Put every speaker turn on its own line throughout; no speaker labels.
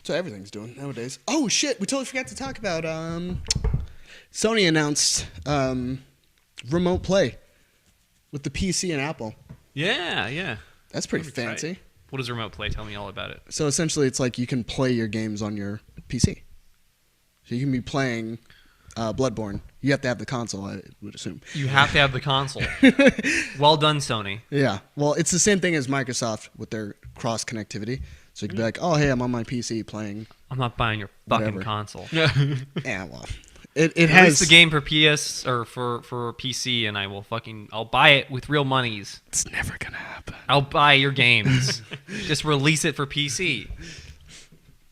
That's what everything's doing nowadays. Oh shit! We totally forgot to talk about. Sony announced remote play with the PC and Apple.
Yeah.
That's pretty fancy.
Right. What is remote play? Tell me all about it.
So essentially, it's like you can play your games on your PC. So you can be playing Bloodborne. You have to have the console, I would assume.
You have to have the console. Well done, Sony.
Yeah. Well, it's the same thing as Microsoft with their cross connectivity. So you can be like, oh, hey, I'm on my PC playing.
I'm not buying your fucking
Whatever.
console.
Yeah, well, it
Release
has
the game for PS or for PC, and I'll buy it with real monies.
It's never gonna happen.
I'll buy your games. Just release it for PC.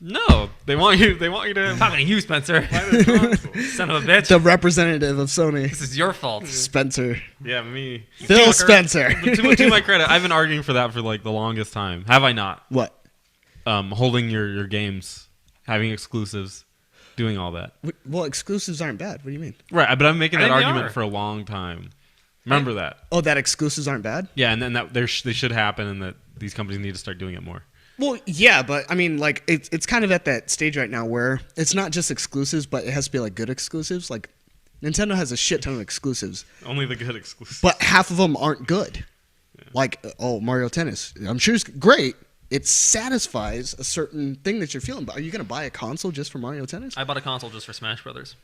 No, they want you to
I'm talking to you, Spencer.
buy the console.
Son of a bitch.
The representative of Sony,
This is your fault.
Spencer,
Yeah, me.
Phil Spencer.
To my credit, I've been arguing for that for like the longest time. Have I not?
What?
Holding your games, having exclusives, doing all that.
Well, exclusives aren't bad. What do you mean?
Right, but I'm making
I
that
think they
argument
are.
for a long time. Remember that?
Oh, that exclusives aren't bad?
Yeah, and then that they should happen, and that these companies need to start doing it more.
Well, yeah, but I mean, like, it's kind of at that stage right now where it's not just exclusives, but it has to be like good exclusives. Like, Nintendo has a shit ton of exclusives,
Only the good exclusives.
but half of them aren't good. Like, Mario Tennis. I'm sure it's great. It satisfies a certain thing that you're feeling. But are you going to buy a console just for Mario Tennis?
I bought a console just for Smash Brothers.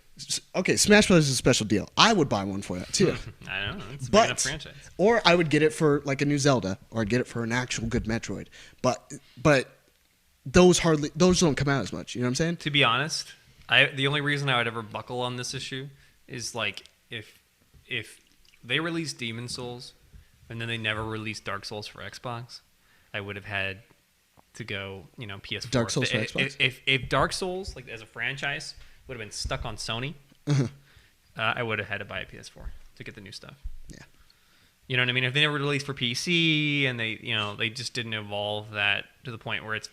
Okay, Smash Bros. Is a special deal. I would buy one for that too.
I don't know. It's a big
But
enough franchise.
or I would get it for like a new Zelda, or I'd get it for an actual good Metroid. But those don't come out as much. You know what I'm saying?
To be honest, the only reason I would ever buckle on this issue is like if they released Demon Souls and then they never released Dark Souls for Xbox, I would have had to go, PS4.
Dark Souls for Xbox?
If Dark Souls, like as a franchise, would have been stuck on Sony, I would have had to buy a PS4 to get the new stuff.
Yeah.
You know what I mean? If they never released for PC and they just didn't evolve that to the point where it's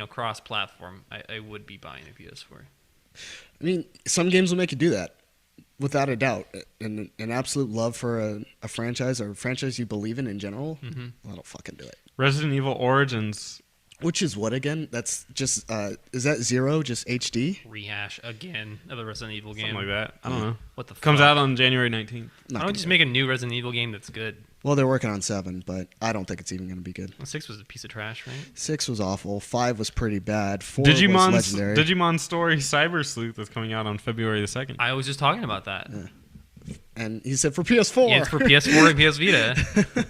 cross-platform, I would be buying a PS4.
I mean, some games will make you do that, without a doubt. And an absolute love for a franchise or a franchise you believe in general, that'll fucking do it.
Resident Evil Origins.
Which is what again? That's just is that Zero just HD?
Rehash again of the Resident Evil game.
Something like that. I don't know.
What the fuck?
Comes out on January 19th.
Not
Why
gonna
don't just
do
make a new Resident Evil game that's good?
it. Well, they're working on 7, but I don't think it's even going to be good.
Well, 6 was a piece of trash, right?
6 was awful. 5 was pretty bad. 4 was legendary.
Digimon Story Cyber Sleuth is coming out on February the 2nd.
I was just talking about that.
And he said for PS4.
Yeah, it's for PS4 and PS Vita.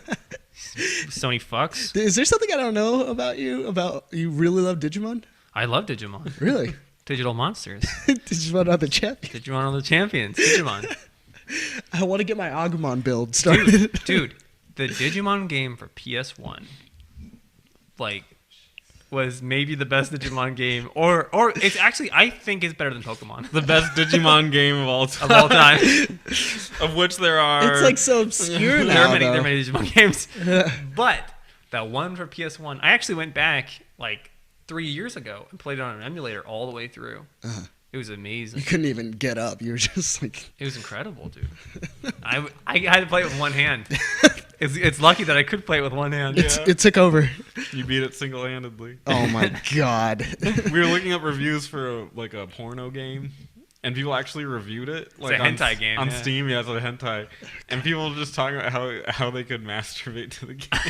Sony fucks.
Is there something I don't know about you? About you really love Digimon?
I love Digimon.
Really?
Digital monsters.
Digimon are the champion.
Digimon are the champions. Digimon.
I want to get my Agumon build started.
Dude, the Digimon game for PS1, was maybe the best Digimon game, or it's actually, I think it's better than Pokemon.
The best Digimon game of all time.
Of all time.
Of which there are.
It's like so obscure now.
There are many
though.
Digimon games. But that one for PS1, I actually went back 3 years ago and played it on an emulator all the way through. It was amazing.
You couldn't even get up. You were just like.
It was incredible, dude. I had to play it with one hand. It's lucky that I could play it with one hand.
It took over.
You beat it single-handedly.
Oh my god.
We were looking up reviews for a porno game, and people actually reviewed it.
a hentai game,
on
yeah.
Steam. Yeah, it's a hentai, and people were just talking about how they could masturbate to the game.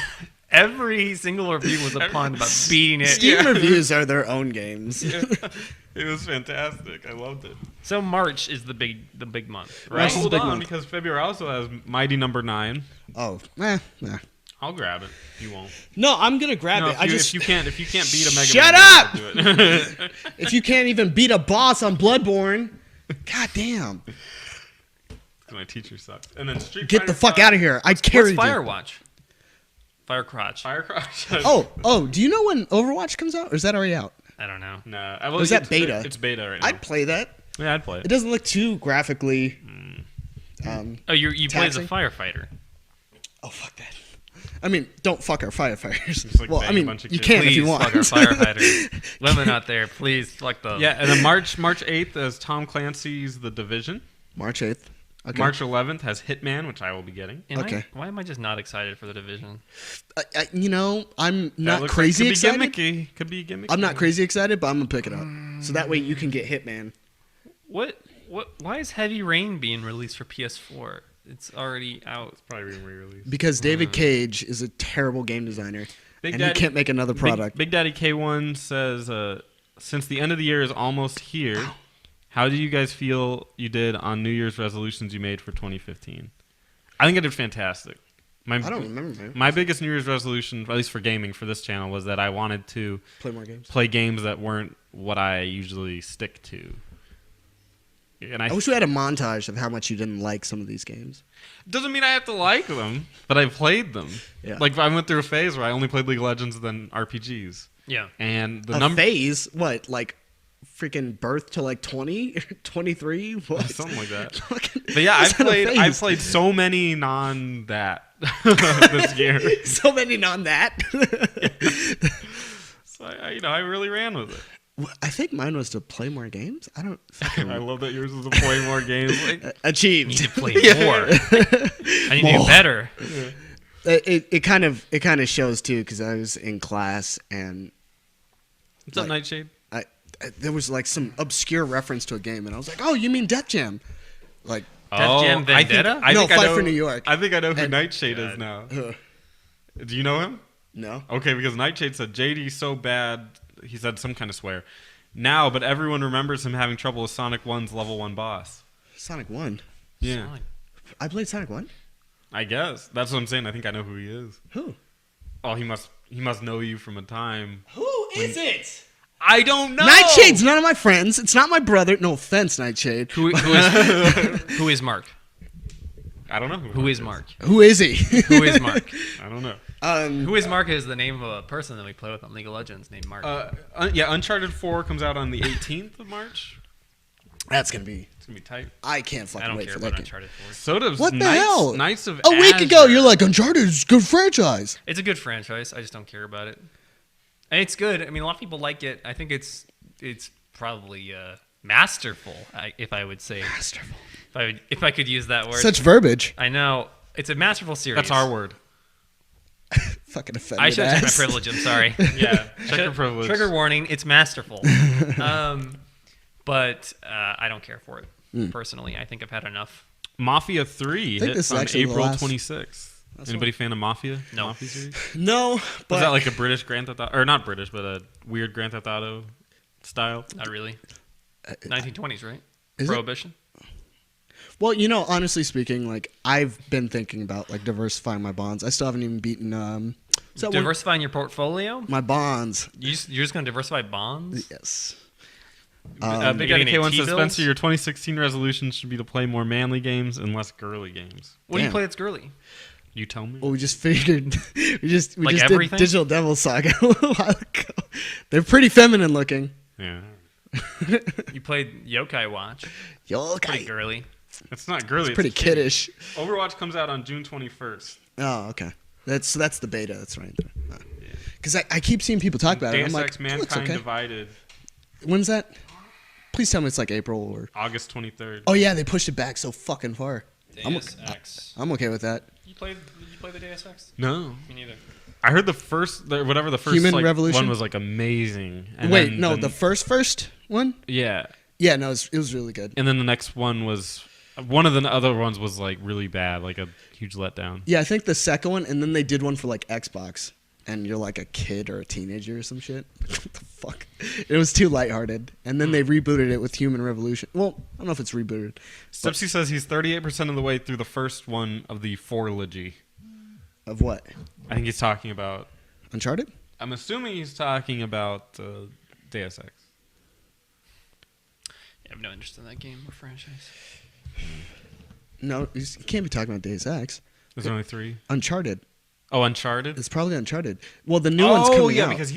Every single review was a pun about beating it.
Steam reviews are their own games.
It was fantastic. I loved it.
So March is the big month,
Right?
right?
is the
Hold
big
on,
month.
because February also has Mighty Number 9.
Oh, nah.
I'll grab it. You won't.
No, I'm gonna grab
No,
it.
if you can't beat a Mega
Shut
Man,
up!
do it.
If you can't even beat a boss on Bloodborne, god damn.
My teacher sucks. And then Street
Get
Fighter
the fuck
5.
out of here. I
What's
carried you.
Firewatch? Firecrotch.
Firecrotch.
Oh, do you know when Overwatch comes out? Or is that already out?
I don't know.
No.
Or is that beta?
It's beta right now.
I'd play that.
Yeah, I'd play
It
it.
doesn't look too graphically.
Oh, you play as a
Taxing?
firefighter.
Oh, fuck that. I mean, don't fuck our firefighters.
Just,
Well,
bang
I
a
mean,
bunch of
you
kids.
can
Please
if you want.
fuck our firefighters. Women out there, please fuck them.
Yeah, and then March 8th is Tom Clancy's The Division.
March 8th. Okay.
March 11th has Hitman, which I will be getting.
Okay.
Why am I just not excited for the Division?
I'm
That
not
looks
crazy
like
excited.
Could be gimmicky.
I'm not crazy excited, but I'm gonna pick it up. So that way you can get Hitman.
What? Why is Heavy Rain being released for PS4? It's already out.
Probably being re-released.
Because David Cage is a terrible game designer, and he can't make another product.
Big Daddy K1 says, since the end of the year is almost here, how do you guys feel you did on New Year's resolutions you made for 2015? I think I did fantastic.
I don't remember, man.
My biggest New Year's resolution, at least for gaming for this channel, was that I wanted to
Play more games.
play games that weren't what I usually stick to. And
I wish we had a montage of how much you didn't like some of these games.
doesn't mean I have to like them, but I played them.
Yeah.
Like I went through a phase where I only played League of Legends than RPGs.
Yeah.
And the
A
number
phase? What? Like freaking birth to like 20, 23? What?
something like that.
Fucking-
But yeah,
is that a
I
phase?
played so many non that this year.
So many non that.
So I really ran with it.
I think mine was to play more games. I don't fucking
I love that yours was to play more games. Like,
achieved.
Need to play more. I need to do better.
It kind of shows too because I was in class and
what's up,
like-
Nightshade?
there was like some obscure reference to a game and I was like, oh, you mean Def Jam? Like,
Def Jam Vendetta?
I
No,
think I
Fight
know,
for New York.
I think I know who
And-
Nightshade is
God.
now.
uh,
Do you know him?
no.
Okay, because Nightshade said JD's so bad. He said some kind of swear. Now, but everyone remembers him having trouble with Sonic 1's level 1 boss.
Sonic 1.
Yeah,
Sonic.
I played Sonic 1?
I guess that's what I'm saying. I think I know who he is.
Who?
Oh, he must know you from a time.
Who is it?
I don't know.
Nightshade's none of my friends. It's not my brother. No offense, Nightshade.
Who is Mark?
I don't know
Who is Mark?
Who is he?
Who is Mark?
I don't know.
Who is Mark is the name of a person that we play with on League of Legends named Mark.
Yeah, Uncharted 4 comes out on the 18th of March.
That's gonna be.
It's gonna be tight.
I can't
I
fucking
don't
wait
care
for
about
that game.
Uncharted 4.
So does
What the
Knights,
hell?
Knights of
A week ago,
Azure.
you're like Uncharted is a good franchise.
It's a good franchise. I just don't care about it. And it's good. I mean, a lot of people like it. I think it's probably masterful, if I would say.
Masterful.
If I could use that word.
Such verbiage.
I know. It's a masterful series.
That's our word.
Fucking offended.
I should have checked
ass.
my privilege. I'm sorry.
Yeah, check your privilege.
Trigger warning. It's masterful. But I don't care for it personally. I think I've had enough.
Mafia 3
I think this
hits
is
on
actually the
April
last-
26th. Anybody fan of Mafia?
No.
Mafia series?
No, but
Was that like a British Grand Theft Auto? Or not British, but a weird Grand Theft Auto style?
Not really. 1920s, right?
Is it?
Prohibition.
well, honestly speaking, like I've been thinking about like diversifying my bonds. I still haven't even beaten is that one-
Diversifying your portfolio.
my bonds.
You're just going to diversify bonds.
Yes.
Big
You're
Daddy
getting
K1 says,
T-bills?
Spencer, your 2016 resolution should be to play more manly games and less girly games.
What do you
Damn.
play that's girly?
You tell me.
Well, we just figured we just
Like
did
everything?
Digital Devil Saga a little while ago. They're pretty feminine looking.
Yeah.
You played Yokai Watch.
Yo,
Pretty
okay.
girly.
It's not girly.
It's pretty
a kitty.
kiddish.
Overwatch comes out on June 21st.
Oh, okay. That's the beta. That's right. Because I keep seeing people talk about it. I'm
Deus
like,
Ex
it looks
Mankind
okay.
Divided,
When's that? Please tell me it's like April or.
August 23rd.
Oh yeah, they pushed it back so fucking far.
Deus Ex.
I'm okay with that.
You play the Deus Ex?
No.
Me neither.
I heard the first
Human
like,
Revolution?
one was like amazing. And
Wait,
then
no, the first one.
Yeah.
Yeah, no, it was really good.
And then the next one was one of the other ones was like really bad, like a huge letdown.
Yeah, I think the second one, and then they did one for like Xbox, and you're like a kid or a teenager or some shit. What the fuck? It was too lighthearted, and then they rebooted it with Human Revolution. Well, I don't know if it's rebooted.
Stepsy says he's 38% of the way through the first one of the 4-logy.
Of what?
I think he's talking about.
Uncharted?
I'm assuming he's talking about Deus Ex.
I have no interest in that game or franchise.
No, you can't be talking about Deus Ex.
There's only 3.
Uncharted.
Oh, Uncharted.
It's probably Uncharted. Well, the new one's coming out.
because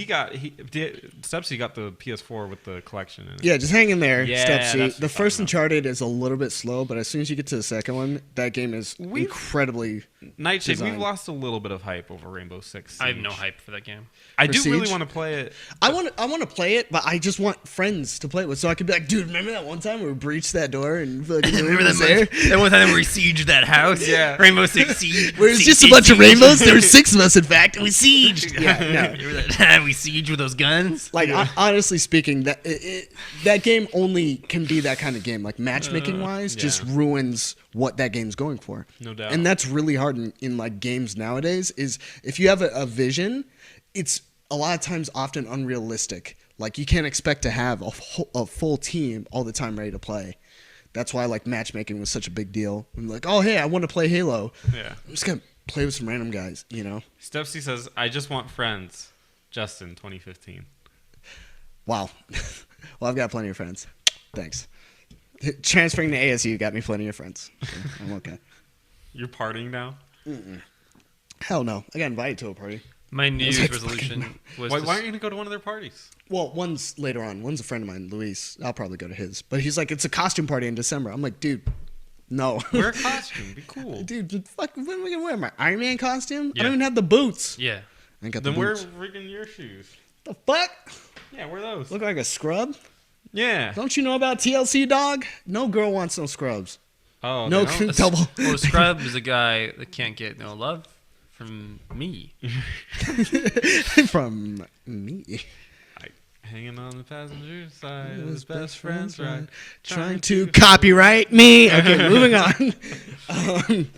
Stepsy got the PS4 with the collection in it.
Yeah, just hang in there,
Yeah,
Step
that's
C.
what
The
I'm
first
talking
Uncharted is a little bit slow, but as soon as you get to the second one, that game is incredibly.
Nightshade, we've
design.
lost a little bit of hype over Rainbow Six
I have
Siege.
no hype for that game.
I
For
do really
Siege?
want to play it.
I want to play it, but I just want friends to play it with, so I could be like, dude, remember that one time we breached that door and fucking
Remember
was
that
there?
that one time we sieged that house?
Yeah.
Rainbow Six Siege.
Where it was
Siege,
just a
siege,
bunch of
siege.
rainbows. There were 6 of us, in fact, and we sieged. Yeah, no.
Remember that? We siege with those guns.
Like honestly speaking, that game only can be that kind of game. Like matchmaking wise, just
yeah.
ruins what that game's going for.
No doubt.
And that's really hard in like games nowadays. Is if you have a vision, it's a lot of times often unrealistic. Like you can't expect to have a full team all the time ready to play. That's why like matchmaking was such a big deal. And like, oh hey, I want to play Halo.
Yeah.
I'm just gonna play with some random guys, you know.
Stepsy says, "I just want friends." Justin, 2015.
Wow. Well, I've got plenty of friends. Thanks. Transferring to ASU got me plenty of friends. So I'm okay.
You're partying now.
Hell no. I got invited to a party.
My New
was
Year's
like
resolution was
Why
to
aren't you gonna go to one of their parties?
Well, one's later on. One's a friend of mine, Luis. I'll probably go to his. But he's like, it's a costume party in December. I'm like, dude, no.
Wear a costume. Be cool.
Dude, fuck, when am I going to wear my Iron Man costume? I
Yeah.
don't even have the boots.
Yeah.
I ain't got
Then
the
wear
boots.
friggin' your shoes.
The fuck?
Yeah, wear those.
Look like a scrub?
Yeah.
Don't you know about TLC, dog? No girl wants no scrubs.
Oh
No
they don't?
double.
Well, Scrub is a guy that can't get no love from me.
From me.
Hanging on the passenger side of his best friend's ride.
Trying to copyright me. Okay, moving on.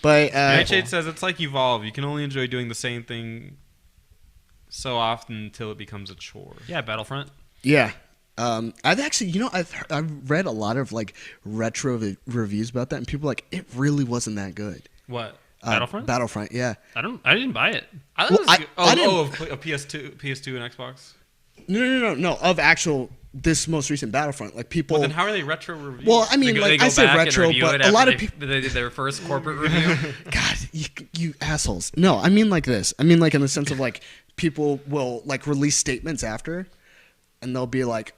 But
Nightshade says it's like Evolve. You can only enjoy doing the same thing so often until it becomes a chore.
Yeah, Battlefront.
yeah, I've actually, I've read a lot of like retro reviews about that, and people are like it really wasn't that good.
What?
Battlefront?
Battlefront, yeah.
I didn't buy it.
I
Well,
thought it was
I-
good.
I didn't-
of PS2 and Xbox.
No. Of actual this most recent Battlefront, like people.
Well, then how are they retro reviews?
Well, I mean,
They
like
go
I say
back and
retro,
review
but
it
a
after
lot of people.
they did their first corporate review.
God, you assholes. No, I mean like this. I mean like in the sense of like people will like release statements after, and they'll be like,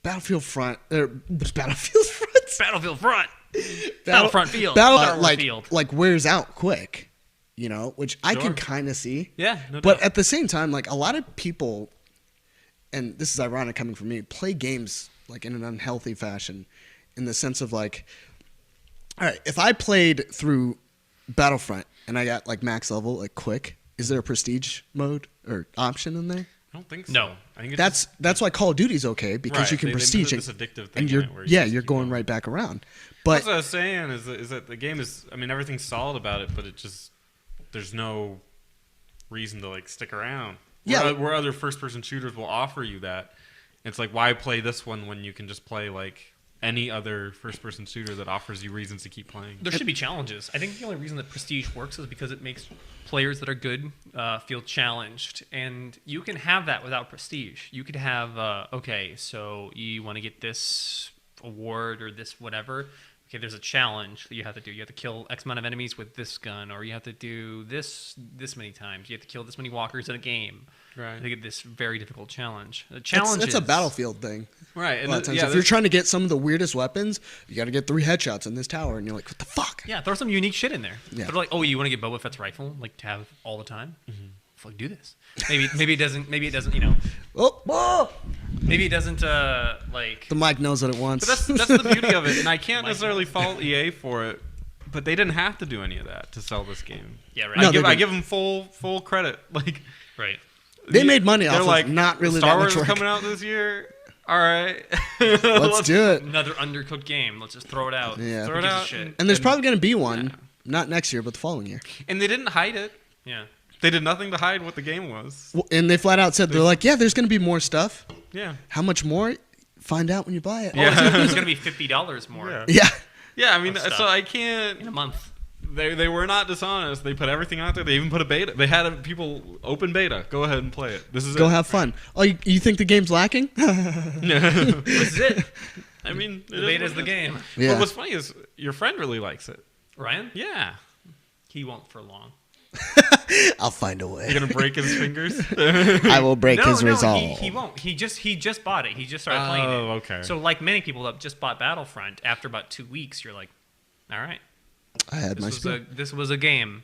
Battlefield Front or Battlefield Front.
Battlefield Front. Battlefront Field. Battlefront Field.
like wears out quick, which I can
Sure.
kind of see.
Yeah, no
But
doubt.
at the same time, like a lot of people, and this is ironic coming from me, play games like in an unhealthy fashion, in the sense of like, all right, if I played through Battlefront and I got like max level, like quick, is there a prestige mode or option in there?
I don't think so.
No.
I think it's
That's why Call of Duty's okay because
Right,
you can
they put
prestige
this
it,
addictive thing
and
in
you're
it where you just
you're
keep
going
going.
right back around.
That's
But
what I was saying is that the game is. I mean, everything's solid about it, but it just there's no reason to like stick around.
Yeah.
Where other first-person shooters will offer you that. It's like, why play this one when you can just play like any other first-person shooter that offers you reasons to keep playing?
There should be challenges. I think the only reason that Prestige works is because it makes players that are good feel challenged. And you can have that without Prestige. You could have, okay, so you want to get this award or this whatever. Okay, there's a challenge that you have to do. You have to kill X amount of enemies with this gun, or you have to do this many times. You have to kill this many walkers in a game.
Right.
To get this very difficult challenge. The
that's,
challenge
that's a Battlefield thing.
Right.
A
And
lot of times,
yeah,
if you're trying to get some of the weirdest weapons, you got to get 3 headshots in this tower, and you're like, what the fuck?
Yeah, throw some unique shit in there.
Yeah.
But like, oh, you want to get Boba Fett's rifle, like to have all the time? Fuck, do this. Maybe it doesn't. Maybe it doesn't.
Oh,
Maybe it doesn't. Like.
the mic knows what it wants.
But that's the beauty of it, and I can't necessarily fault EA for it. But they didn't have to do any of that to sell this game.
Yeah, right.
No,
I
they
give
didn't.
them full credit. Like
Right.
They made money
they're
off
like,
of not really
Star
that
Wars
much
is
work.
coming out this year. All right,
Let's do it.
Another undercooked game. Let's just throw it out.
Yeah.
Who
Throw it
gives a
out.
Shit.
And there's probably going to be one, not next year, but the following year.
And they didn't hide it.
Yeah.
They did nothing to hide what the game was.
Well, and they flat out said, they're like, yeah, there's going to be more stuff.
Yeah.
How much more? Find out when you buy it.
Yeah.
It's gonna be $50 more
Yeah.
Yeah.
Yeah, I mean,
Of stuff.
so I
in a
can't.
month.
They were not dishonest. They put everything out there. They even put a beta. They had people open beta. Go ahead and play it. This is
Go
it.
have fun. Oh, you think the game's lacking?
This is it.
I mean,
The beta's the game.
Yeah.
But what's funny is your friend really likes it.
Ryan,
Yeah.
he won't for long.
I'll find a way.
You're gonna break his fingers.
I will break his resolve.
He won't. He just bought it. He just started playing it.
Oh, okay.
So like many people that just bought Battlefront, after about 2 weeks, you're like, all right,
I had my spiel.
this was a game.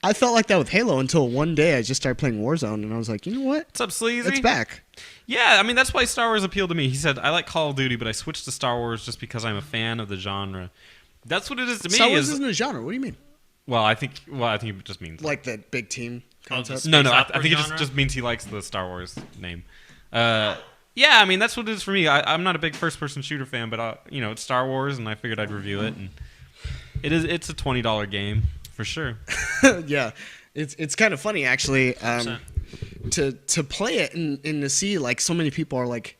I felt like that with Halo until one day I just started playing Warzone and I was like, you know what?
What's up, Sleazy?
It's back.
Yeah, I mean that's why Star Wars appealed to me. He said, "I like Call of Duty, but I switched to Star Wars just because I'm a fan of the genre." That's what it is to me.
Star Wars isn't a genre. What do you mean?
Well, I think it just means
Like the big team concept?
the
no.
space
I
opera
think it
genre?
just means he likes the Star Wars name. Yeah, I mean that's what it is for me. I'm not a big first-person shooter fan, but it's Star Wars, and I figured I'd review it. And it's a $20 game for sure.
Yeah. It's kind of funny actually to play it and to see like so many people are like.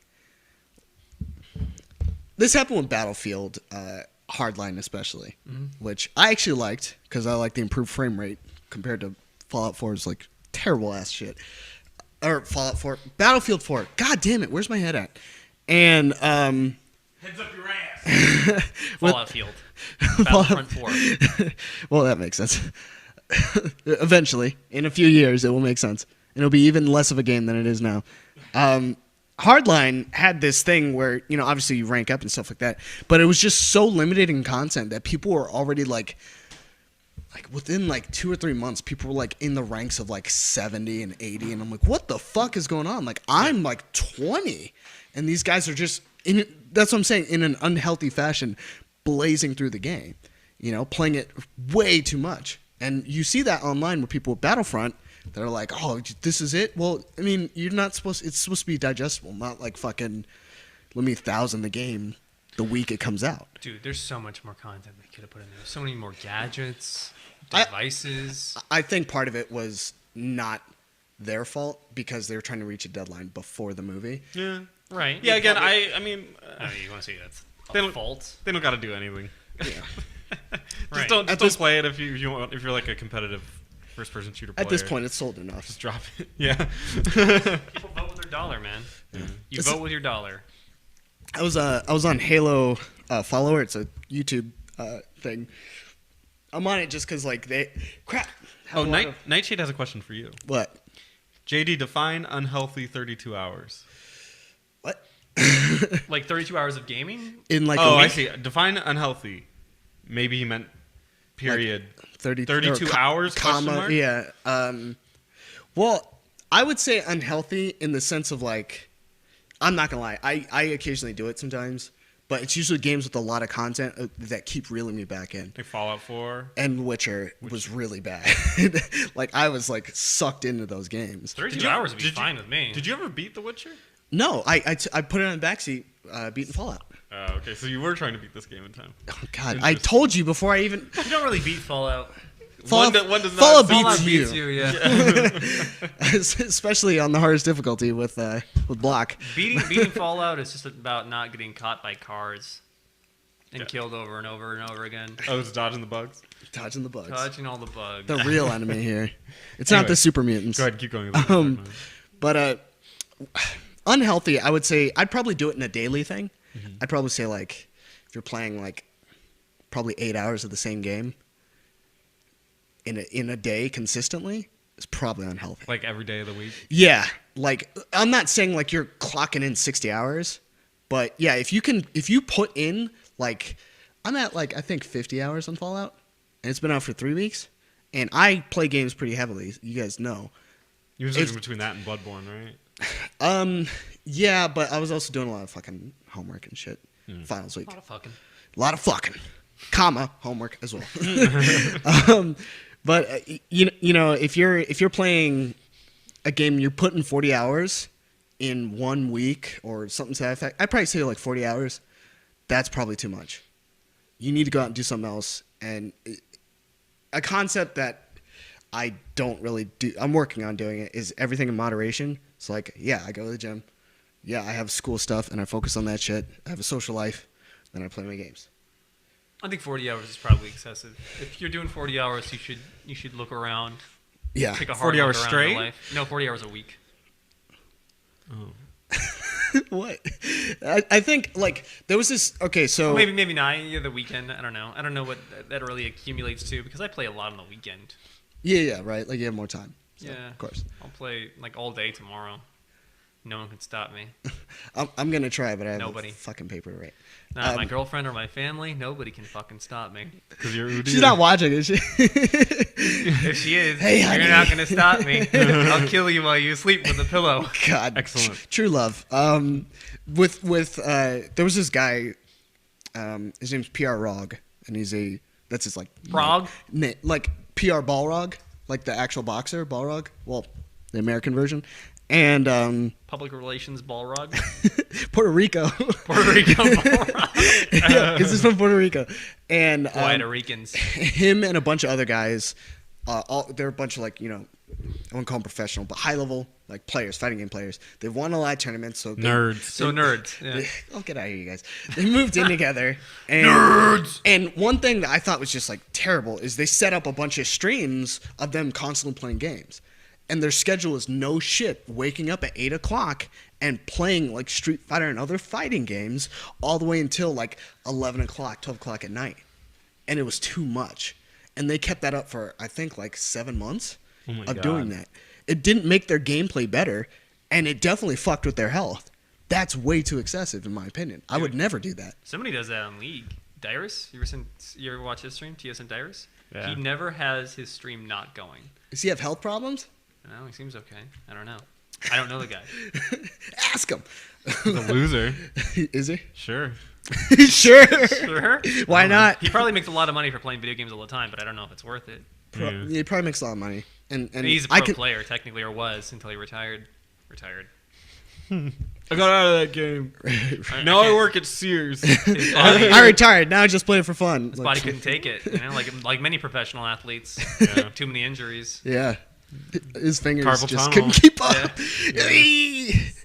This happened with Battlefield Hardline especially, which I actually liked because I like the improved frame rate compared to Fallout 4's like terrible ass shit. Or Fallout 4, Battlefield 4. God damn it, where's my head at? And
Heads up your ass.
Fallout Field. Battlefront 4.
well, that makes sense. Eventually, in a few years, it will make sense. And it'll be even less of a game than it is now. Hardline had this thing where, obviously you rank up and stuff like that, but it was just so limited in content that people were already like within like 2 or 3 months, people were like in the ranks of like 70 and 80. And I'm like, what the fuck is going on? Like, I'm like 20 and these guys are just that's what I'm saying, in an unhealthy fashion, blazing through the game, playing it way too much. And you see that online with people with Battlefront that are like, oh, this is it? Well, I mean, it's supposed to be digestible, not like fucking let me 1,000 the game the week it comes out.
Dude, there's so much more content they could have put in there. So many more gadgets,
I-
devices.
I think part of it was not their fault because they were trying to reach a deadline before the movie.
Yeah.
Right.
Yeah. Again,
Probably-
I mean,
you want to say that's
They
a
don't-
fault?
they don't got to do anything.
Yeah.
Right.
Don't
At this-
play it if you're like a competitive first-person shooter player.
At this point, it's sold enough.
just drop it. Yeah.
People vote with their dollar, man. You
This-
vote with your dollar.
I was on Halo Follower. It's a YouTube thing. I'm on it just because like they crap.
Oh,
Have a lot of-
Nightshade has a question for you.
What?
JD, define unhealthy 32 hours.
What?
Like 32 hours of gaming?
In like
Oh,
a
I
week?
see. Define unhealthy. Maybe he meant period.
32
or hours, question
comma,
mark?
yeah. Well, I would say unhealthy in the sense of like, I'm not gonna lie, I occasionally do it sometimes, but it's usually games with a lot of content that keep reeling me back in.
Like Fallout 4.
And Witcher was really bad. Like I was like sucked into those games.
32 hours would be fine with me.
Did you ever beat The Witcher?
No, I put it on the backseat, beating Fallout.
Okay, so you were trying to beat this game in time.
Oh God, I
Interesting.
told you before I even.
You don't really beat Fallout.
Fallout,
one does not
Fallout
sound
beats
Fallout
you.
beats you, yeah.
Especially on the hardest difficulty with block.
Beating Fallout is just about not getting caught by cars and killed over and over and over again.
Oh, it's dodging the bugs.
Dodging the bugs.
Dodging all the bugs.
The real enemy here. It's not
Anyway,
the super mutants.
Go ahead, keep going.
But unhealthy, I would say I'd probably do it in a daily thing. I'd probably say like if you're playing like probably 8 hours of the same game in a day consistently, it's probably unhealthy.
Like every day of the week.
Yeah, like I'm not saying like you're clocking in 60 hours, but yeah, if you put in like I'm at like I think 50 hours on Fallout, and it's been out for 3 weeks, and I play games pretty heavily. You guys know.
You were switching between that and Bloodborne, right?
Yeah, but I was also doing a lot of fucking homework and shit. Finals week,
A lot of fucking.
a lot of fucking, comma homework as well. But you know, if you're playing a game, you're putting 40 hours in 1 week or something to that effect. I'd probably say like 40 hours. That's probably too much. You need to go out and do something else. And a concept that I don't really do, I'm working on doing it, is everything in moderation. It's like, yeah, I go to the gym. Yeah, I have school stuff and I focus on that shit. I have a social life. Then I play my games.
I think 40 hours is probably excessive. If you're doing 40 hours, you should look around.
Yeah.
Take a hard
40
look
hours
around
straight?
your life. No, 40 hours a week.
Oh.
What? I think, like, there was this, okay, so.
Maybe not. Yeah, the weekend. I don't know. I don't know what that really accumulates to because I play a lot on the weekend.
Yeah, right. Like you have more time. So,
Yeah.
of course.
I'll play like all day tomorrow. No one can stop me.
I'm gonna try, but I have
Nobody.
a fucking paper to write.
Not my girlfriend or my family. Nobody can fucking stop me.
Because you're Udyr.
She's not watching, is she?
If she is,
Hey, honey.
you're not gonna stop me. I'll kill you while you sleep with a pillow.
God,
Excellent.
True love. With there was this guy. His name's PR Rog, and that's his like
Rog?
like PR Balrog, like the actual boxer Balrog. Well, the American version, and
Public relations Balrog.
Puerto Rico.
Puerto Rico Balrog.
Yeah, this is from Puerto Rico, and
Puerto Ricans.
him and a bunch of other guys. They're a bunch of like I won't call them professional, but high level like players, fighting game players. They've won a lot of tournaments, so
Nerds.
So nerds. Yeah.
Oh, get out of here, you guys. They moved in together. And, nerds! And one thing that I thought was just like terrible is they set up a bunch of streams of them constantly playing games. And their schedule is no shit, waking up at 8 o'clock and playing like Street Fighter and other fighting games all the way until like 11 o'clock, 12 o'clock at night. And it was too much. And they kept that up for, I think, like 7 months
Oh my
of
God.
doing that. It didn't make their gameplay better, and it definitely fucked with their health. That's way too excessive, in my opinion. I would never do that.
Somebody does that on League. Dyrus, you ever watch his stream? TSM Dyrus?
Yeah.
He never has his stream not going.
Does he have health problems?
No, he seems okay. I don't know. I don't know the guy.
Ask him.
He's a loser.
Is he?
Sure.
Sure.
Sure.
Why not?
He probably makes a lot of money for playing video games all the time, but I don't know if it's worth it.
Yeah.
He probably makes a lot of money. And
He's a
I
pro
can,
player, technically, or was until he retired.
I got out of that game. Now I
can't-
work at Sears.
His body,
I retired. Now I just play it for fun.
his body couldn't take it. You know, like many professional athletes.
Yeah.
Too many injuries.
Yeah. His fingers
Carpal
just
tunnel.
couldn't keep up.
Yeah.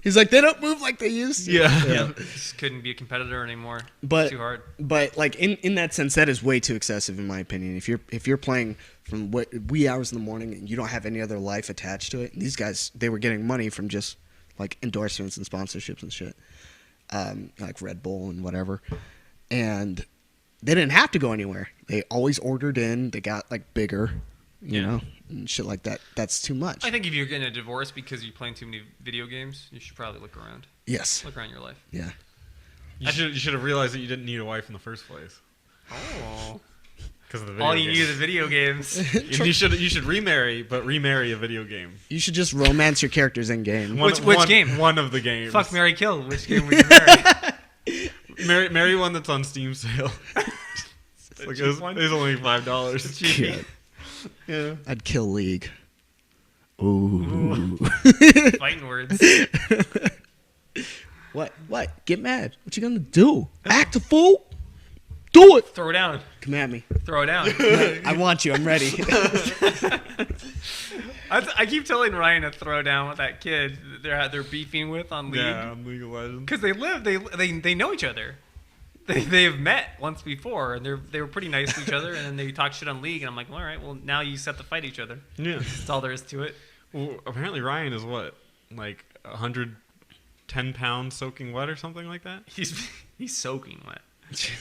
He's like, they don't move like they used to.
Yeah.
Just couldn't be a competitor anymore.
But
Too hard.
But like in that sense, that is way too excessive in my opinion. If you're playing from wee hours in the morning and you don't have any other life attached to it, and these guys they were getting money from just like endorsements and sponsorships and shit, like Red Bull and whatever, and they didn't have to go anywhere. They always ordered in. They got like bigger, you know, and shit like that. That's too much.
I think if you're getting a divorce because you're playing too many video games, you should probably look around.
Yes.
Look around your life.
Yeah.
You should have realized that you didn't need a wife in the first place
Oh.
because of the video
All you
game.
need are the video games.
And you should remarry, but remarry a video game.
You should just romance your characters in game.
Which game?
One of the games.
Fuck, marry, kill. Which game would you marry?
Marry one that's on Steam sale. Like,
cheap one?
it's only $5.
Yeah.
Yeah.
I'd kill League. Ooh.
Fighting words.
What? Get mad. What you gonna do? Act a fool? Do it.
Throw down.
Come at me.
Throw down.
I want you. I'm ready.
I keep telling Ryan to throw down with that kid that they're beefing with on League.
Yeah, on League of Legends.
Because they know each other. They've met once before, and they were pretty nice to each other, and then they talk shit on League, and I'm like, well, all right, well, now you set to fight each other.
Yeah.
That's all there is to it.
Well, apparently Ryan is what, like 110 pounds soaking wet or something like that.
He's soaking wet.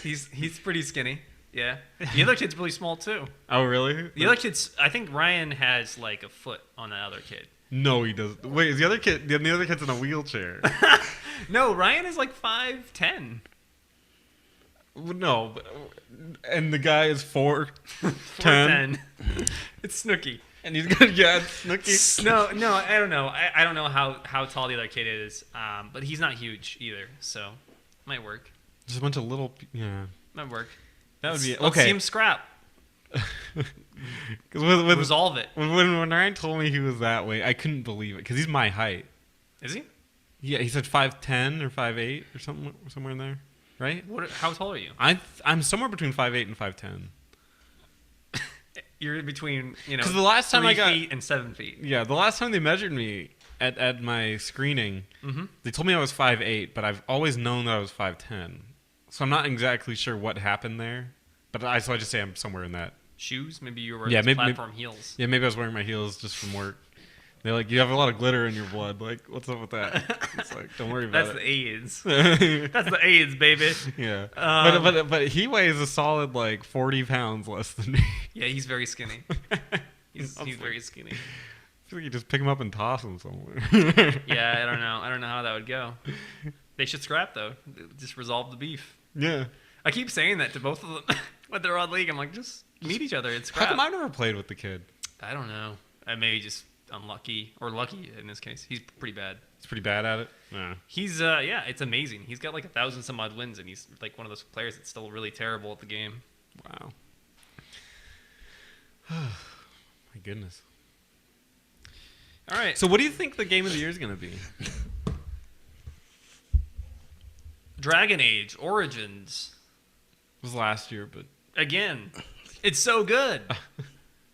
He's pretty skinny. Yeah. The other kid's really small too.
Oh, really?
The other kid's, I think Ryan has like a foot on the other kid.
No, he doesn't. Wait, is the other kid? The other kid's in a wheelchair.
No, Ryan is like 5'10".
No, and the guy is 4'10",
4'10". It's Snooki.
and he's gonna get Snooki.
No, I don't know. I don't know how tall the other kid is, but he's not huge either, so might work.
Just a bunch of little. Yeah,
Might work.
that would be
Let's see
okay.
him scrap.
Because with
Resolve it.
when Ryan told me he was that way, I couldn't believe it because he's my height.
Is he?
Yeah, he said 5'10" or 5'8" or something somewhere in there, right?
How tall are you?
I'm somewhere between 5'8" and 5'10".
You're in between,
'Cause the last time
3
I got-
feet and 7 feet.
Yeah, the last time they measured me at my screening, they told me I was 5'8", but I've always known that I was 5'10". So I'm not exactly sure what happened there, but I just say I'm somewhere in that.
Shoes? Maybe you were
Yeah,
wearing
maybe-
platform heels.
Yeah, maybe I was wearing my heels just from work. They're like, you have a lot of glitter in your blood. Like, what's up with that? It's like, don't worry
That's
about
the AIDS.
it.
That's the AIDS, baby.
Yeah, but he weighs a solid like 40 pounds less than me.
Yeah, he's very skinny. He's very skinny.
I feel like you just pick him up and toss him somewhere.
Yeah, I don't know. I don't know how that would go. They should scrap though. Just resolve the beef.
Yeah.
I keep saying that to both of them when they're on League. I'm like, just meet each other and
How
scrap.
come I've never played with the kid?
I don't know. I maybe just unlucky or lucky in this case. He's pretty bad.
He's pretty bad at it. Yeah.
He's yeah, it's amazing. He's got like 1,000 some odd wins, and he's like one of those players that's still really terrible at the game.
Wow. My goodness.
All right,
So what do you think the game of the year is going to be?
Dragon Age Origins
It was last year, but
again. It's so good.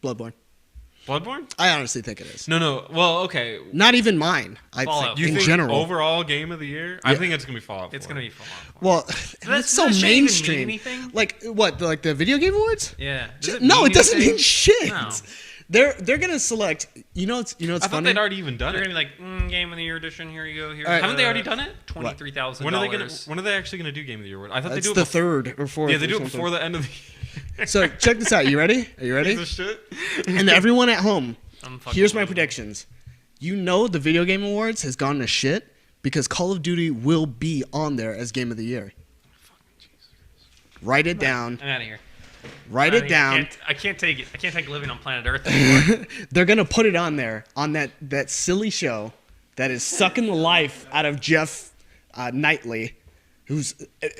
Bloodborne.
Bloodborne?
I honestly think it is.
No. Well, okay.
Not even mine. I
Fallout.
think
You
in
think
general.
overall game of the year? I
Yeah.
think it's going to be Fallout 4.
It's gonna be fun.
Well,
Does
that's so
that shit even mean
mainstream.
anything?
Like what? Like the video game awards?
Yeah.
No, it doesn't mean shit.
No.
They're gonna select. You know, it's
I thought
funny.
they'd already even done
They're
it.
gonna be like, Game of the Year edition. Here you go. Here.
All right.
Haven't they already done it?
$23,000.
When are they actually going to do Game of the Year award? I thought
That's
they do
the
it
third or fourth.
Yeah, they
or
do it
something.
before the end of the year.
So check this out. You ready? Are you ready?
Piece of shit.
And everyone at home,
I'm fucking
here's my
with you.
predictions. You know the video game awards has gone to shit because Call of Duty will be on there as game of the year. Write it down.
I'm out of here.
Write it down.
I can't take it. I can't take living on planet Earth anymore.
They're gonna put it on there on that silly show that is sucking the life out of Jeff Knightley, who's
Who's Jeff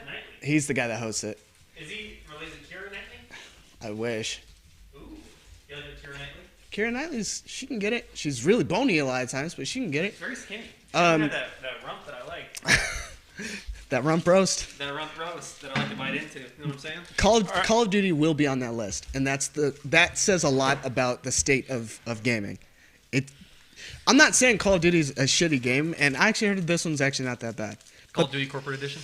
Knightley?
he's the guy that hosts it.
Is he related to Keira Knightley?
I wish.
Ooh, you like Keira Knightley?
Keira Knightley's she can get it. She's really bony a lot of times, but she can get it.
She's very skinny. She
Um,
had that rump that I liked.
That rump roast.
That rump roast that I like to bite into. You know what I'm saying?
Call of Duty will be on that list, and that says a lot about the state of gaming. I'm not saying Call of Duty is a shitty game, and I actually heard this one's actually not that bad.
Call of Duty Corporate Edition.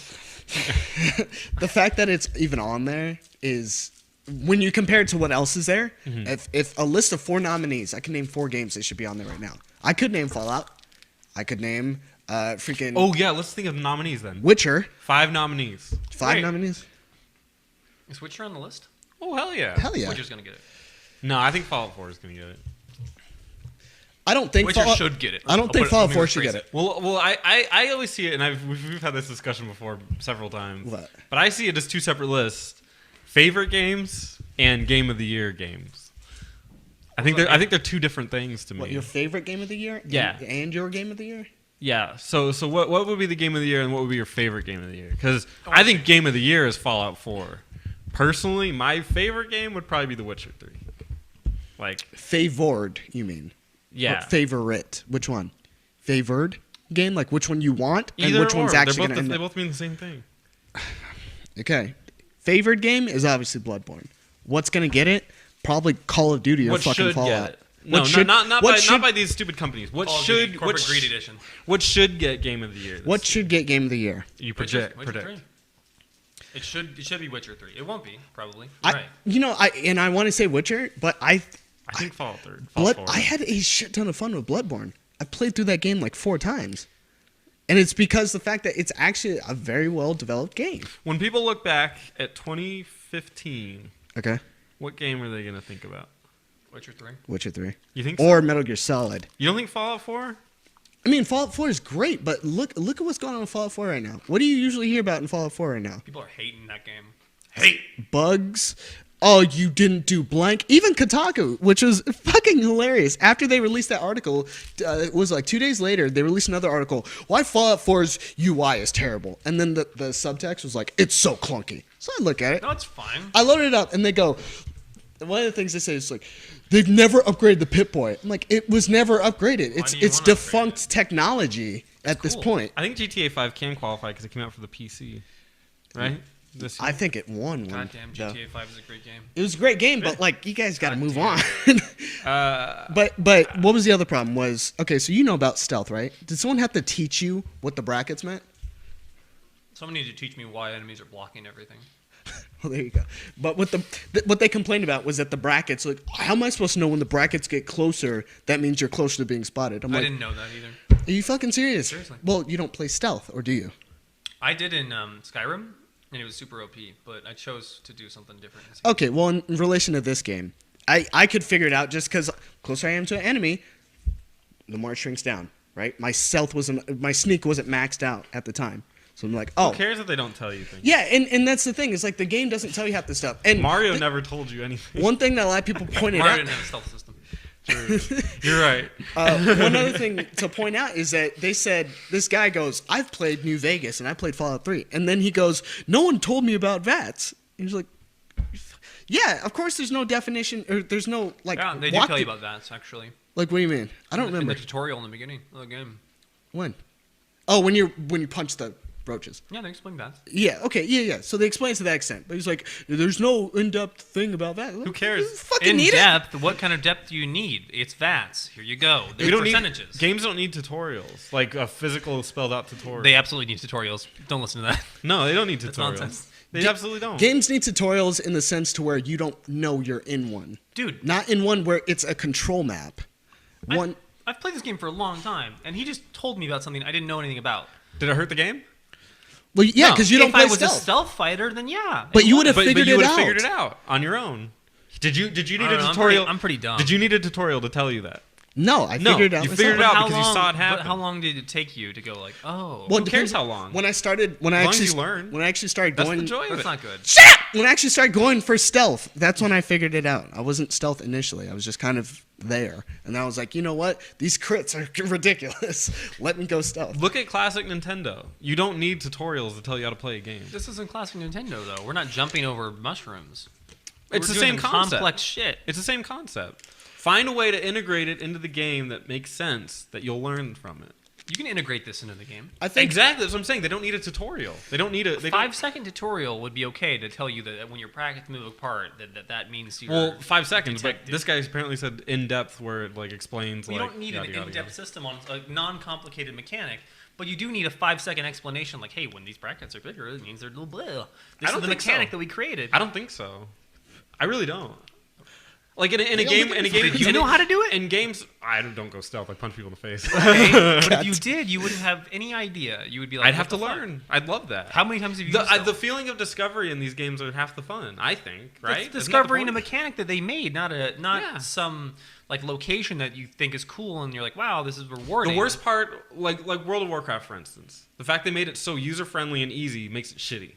The fact that it's even on there is, when you compare it to what else is there, if a list of 4 nominees, I can name 4 games that should be on there right now. I could name Fallout. I could name freaking
Oh, yeah, let's think of nominees then.
Witcher.
5 nominees.
5
Wait.
nominees.
Is Witcher on the list?
Oh, hell yeah.
Hell yeah.
Witcher's gonna get it.
No, I think Fallout 4 is going to get it.
I don't think
Witcher
Fallout
should get it.
I don't
I'll
think
put it-
Fallout
let me
4 should
rephrase
get
it.
it.
Well, I always see it, and we've had this discussion before several times.
What?
But I see it as 2 separate lists: favorite games and game of the year games. I think they're 2 different things to me.
What, your favorite game of the year?
Yeah.
And your game of the year?
Yeah. So what would be the game of the year, and what would be your favorite game of the year? Because I think game of the year is Fallout 4. Personally, my favorite game would probably be The Witcher 3. Like,
Favored, you mean?
yeah.
Or favorite. Which one? Favored game? Like which one you want and
Either
which
or.
one's actually going to
They
end up.
both mean the same thing.
Okay. Favored game is obviously Bloodborne. What's going to get it? Probably Call of Duty or
What
fucking
should
Fallout.
get it? No,
What should-
not
what
by,
should-
not by these stupid companies. What
Call of Duty
should
Corporate Greed Edition.
what should get game of the year? this
What
year?
should get game of the year?
You
Witcher
predict?
3. It should be Witcher 3. It won't be, probably.
I
Right.
want to say Witcher, but
I think Fallout 3. Fallout 4.
I had a shit ton of fun with Bloodborne. I played through that game like 4 times. And it's because the fact that it's actually a very well developed game.
When people look back at 2015,
Okay.
what game are they going to think about?
Witcher 3.
Witcher 3.
You think so?
Or Metal Gear Solid.
You don't think Fallout 4?
I mean, Fallout 4 is great, but look at what's going on with Fallout 4 right now. What do you usually hear about in Fallout 4 right now?
People are hating that game. Hate.
Bugs. Oh, you didn't do blank. Even Kotaku, which was fucking hilarious. After they released that article, it was like 2 days later, they released another article. Why Fallout 4's UI is terrible. And then the subtext was like, it's so clunky. So I look at it.
No, it's fine.
I loaded it up, and they go, one of the things they say is like, they've never upgraded the Pip-Boy. I'm like, it was never upgraded.
Why
It's
do you
it's
wanna upgrade
defunct technology at this
cool.
point.
I think GTA 5 can qualify because it came out for the PC, right? This year.
I think it won one.
Goddamn,
though.
GTA 5 is a great game.
It was a great game, but like you guys got to move on.
Uh,
but what was the other problem? Was okay. So you know about stealth, right? Did someone have to teach you what the brackets meant?
Someone needs to teach me why enemies are blocking everything.
Well, there you go. But what they complained about was that the brackets. Like, how am I supposed to know when the brackets get closer? That means you're closer to being spotted. I'm
I
like,
didn't know that either.
are you fucking serious?
Seriously.
Well, you don't play stealth, or do you?
I did in Skyrim, and it was super OP, but I chose to do something different.
Okay, well, in relation to this game, I could figure it out just because closer I am to an enemy, the more it shrinks down. Right? My sneak wasn't maxed out at the time, so I'm like, oh.
Who cares if they don't tell you things?
Yeah, and that's the thing. Is like the game doesn't tell you half the stuff. And
Mario never told you anything.
one thing that a lot of people pointed
Mario
out.
didn't have a stealth system.
True. You're right.
One other thing to point out is that they said this guy goes, I've played New Vegas and I played Fallout 3, and then he goes, no one told me about VATS. And he's like, yeah, of course. There's no definition or there's no like.
Yeah, they do tell you about that actually.
Like, what do you mean? I don't remember
In the tutorial in the beginning of the game.
when. Oh, when you punch the roaches.
Yeah, they explain that.
Yeah. Okay. Yeah. So they explain it to that extent, but he's like, "There's no in-depth thing about that."
Who cares?
You fucking
In
need
depth, what kind of depth do you need? It's VATS. Here you go.
We
There's
don't
percentages.
games don't need tutorials, like a physical spelled out tutorial.
They absolutely need tutorials. Don't listen to that.
No, they don't need
That's
tutorials.
nonsense.
They absolutely don't.
Games need tutorials in the sense to where you don't know you're in one.
Dude.
Not in one where it's a control map. One.
I've played this game for a long time, and he just told me about something I didn't know anything about.
Did it hurt the game?
Well, yeah, because you don't
if
play
I was
stealth.
a stealth fighter, then yeah.
But
it
you
would.
would have
But
figured
you
it
would have
out.
figured it out on your own. Did you need
I
a
don't know,
tutorial?
I'm pretty dumb.
Did you need a tutorial to tell you that?
No, I
No,
figured it out.
you
myself.
figured it out
How
because you saw it happen.
But how long did it take you to go like, oh?
Well,
Who
it
cares
depends-
how long?
When I started, when I
As long as
actually
you learn.
when I actually started
That's
going,
the joy of
that's
it.
not good.
when I actually started going for stealth, that's when I figured it out. I wasn't stealth initially. I was just kind of there, and I was like, you know what? These crits are ridiculous. Let me go stealth.
Look at classic Nintendo. You don't need tutorials to tell you how to play a game.
This isn't classic Nintendo though. We're not jumping over mushrooms.
It's
We're
the
doing
same
some
concept.
complex shit.
It's the same concept. Find a way to integrate it into the game that makes sense, that you'll learn from it.
You can integrate this into the game.
I think
Exactly. That's what I'm saying. They don't need a tutorial. They don't need a. They
5-second tutorial would be okay to tell you that when you're practicing move apart, that means you're.
Well, 5 seconds,
detected.
but this guy apparently said in depth where it like explains.
You
like,
don't need
yada,
an
yada,
in-depth
yada.
system on a non-complicated mechanic, but you do need a 5-second explanation. Like, hey, when these brackets are bigger, it means they're little blah. This
I
is
don't
the
think
mechanic
so.
that we created.
I don't think so. I really don't. Like in a
don't
game,
think
in a
it's
game,
Did you know how to do it?
In games, I don't go stealth. I punch people in the face.
Okay, but if you did, you wouldn't have any idea. You would be like,
I'd have
what
to
the fuck?
learn. I'd love that.
How many times have you
The,
used stealth?
the feeling of discovery in these games are half the fun. I think, right?
It's
Isn't that the
discovering a
point?
mechanic that they made, not
Yeah.
some like location that you think is cool and you're like, wow, this is rewarding.
The worst part, like World of Warcraft, for instance, the fact they made it so user friendly and easy makes it shitty.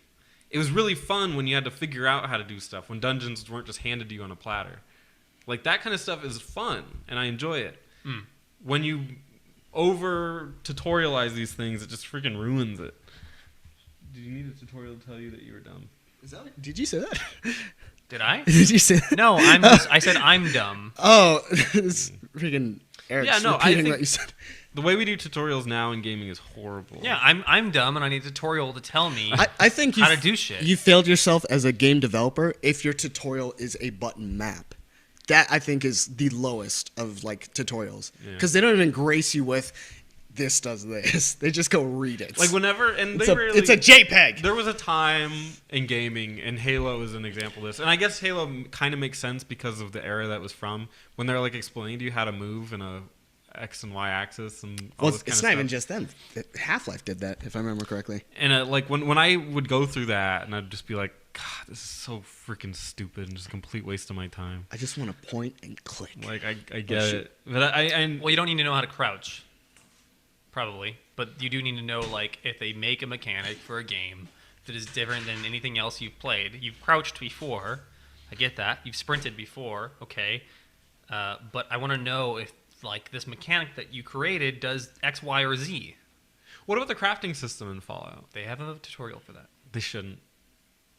It was really fun when you had to figure out how to do stuff, when dungeons weren't just handed to you on a platter. Like that kind of stuff is fun, and I enjoy it. When you over tutorialize these things, it just freaking ruins it. Did you need a tutorial to tell you that you were dumb?
Did you say that?
Did I?
Did you say that?
No, I said I'm dumb.
Oh, it's freaking Eric's
Yeah, no, I
repeating
think-
what you said.
The way we do tutorials now in gaming is horrible.
Yeah, I'm dumb and I need a tutorial to tell me.
I think
How to do shit.
You failed yourself as a game developer if your tutorial is a button map. That I think is the lowest of like tutorials
Yeah.
because they don't even grace you with this does this. They just go read it.
Like whenever, and
it's
they
a,
rarely,
it's a JPEG.
There was a time in gaming, and Halo is an example of this. And I guess Halo kind of makes sense because of the era that was from, when they're like explaining to you how to move in a X and Y axis and all
Well,
this kind
it's
of
not
stuff.
even just them. Half-Life did that, if I remember correctly.
And like when I would go through that, and I'd just be like, God, this is so freaking stupid and just a complete waste of my time.
I just want to point and click.
Like I get
shit.
it, but I
Well, you don't need to know how to crouch, probably, but you do need to know like if they make a mechanic for a game that is different than anything else you've played. You've crouched before, I get that. You've sprinted before, okay, but I want to know if like this mechanic that you created does X, Y, or Z.
What about the crafting system in Fallout?
They have a tutorial for that.
They shouldn't.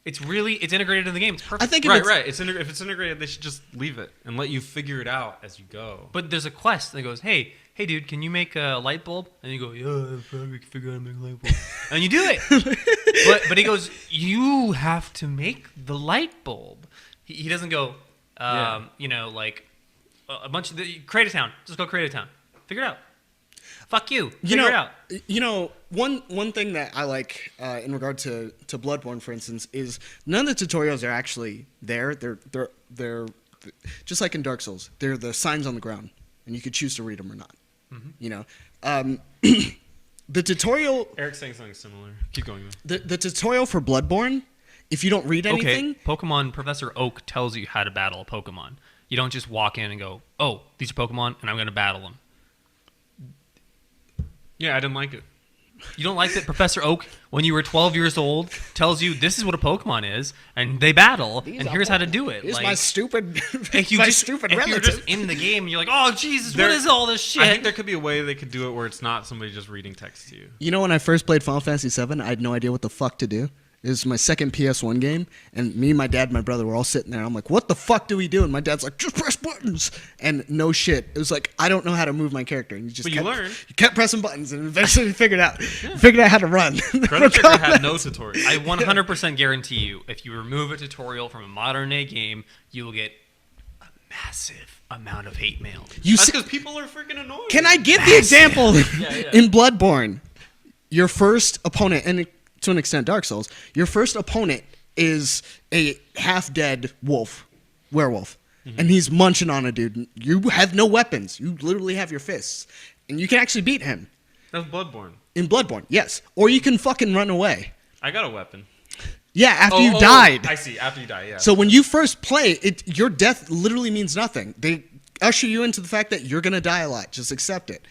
It's integrated in the game. It's perfect.
I think if
Right,
it's,
right. If it's integrated, they should just leave it and let you figure it out as you go.
But there's a quest that goes, hey, dude, can you make a light bulb? And you go, yeah, I probably can figure out how to make a light bulb. And you do it. but he goes, you have to make the light bulb. He doesn't go,
Yeah.
you know, like a bunch of create a town. Just go create a town. Figure it out. Fuck you. Figure it out.
You know, one thing that I like in regard to Bloodborne, for instance, is none of the tutorials are actually there. They're just like in Dark Souls. They're the signs on the ground, and you could choose to read them or not.
Mm-hmm.
You know, the tutorial,
Eric's saying something similar. Keep going. Though.
the tutorial for Bloodborne, if you don't read anything,
Okay, Pokemon Professor Oak tells you how to battle a Pokemon. You don't just walk in and go, "Oh, these are Pokemon, and I'm going to battle them."
Yeah, I didn't like it.
You don't like that Professor Oak, when you were 12 years old, tells you this is what a Pokemon is, and they battle, and here's how to do it.
Here's
like,
my stupid,
if you
my
just,
stupid
if you're
relative.
just in the game, and you're like, "Oh Jesus,
There-
what is all this shit?"
I think there could be a way they could do it where it's not somebody just reading text to you.
You know, when I first played Final Fantasy VII, I had no idea what the fuck to do. It was my second PS1 game, and me, my dad, and my brother were all sitting there. I'm like, what the fuck do we do? And my dad's like, just press buttons. And no shit. It was like, I don't know how to move my character. And you just
But you
kept,
learn.
You kept pressing buttons, and eventually figured out how to run.
Chrono Trigger had no tutorial.
I 100% guarantee you, if you remove a tutorial from a modern day game, you will get a massive amount of hate mail.
You
That's
see,
because people are freaking annoying.
can I give the example
Yeah.
in Bloodborne? Your first opponent, and to an extent Dark Souls, your first opponent is a half-dead werewolf, and he's munching on a dude. You have no weapons. You literally have your fists, and you can actually beat him
That's Bloodborne.
in Bloodborne. Yes, or you can fucking run away.
I got a weapon.
Yeah, after you died.
I see. After you die, yeah.
So when you first play, your death literally means nothing. They usher you into the fact that you're gonna die a lot. Just accept it.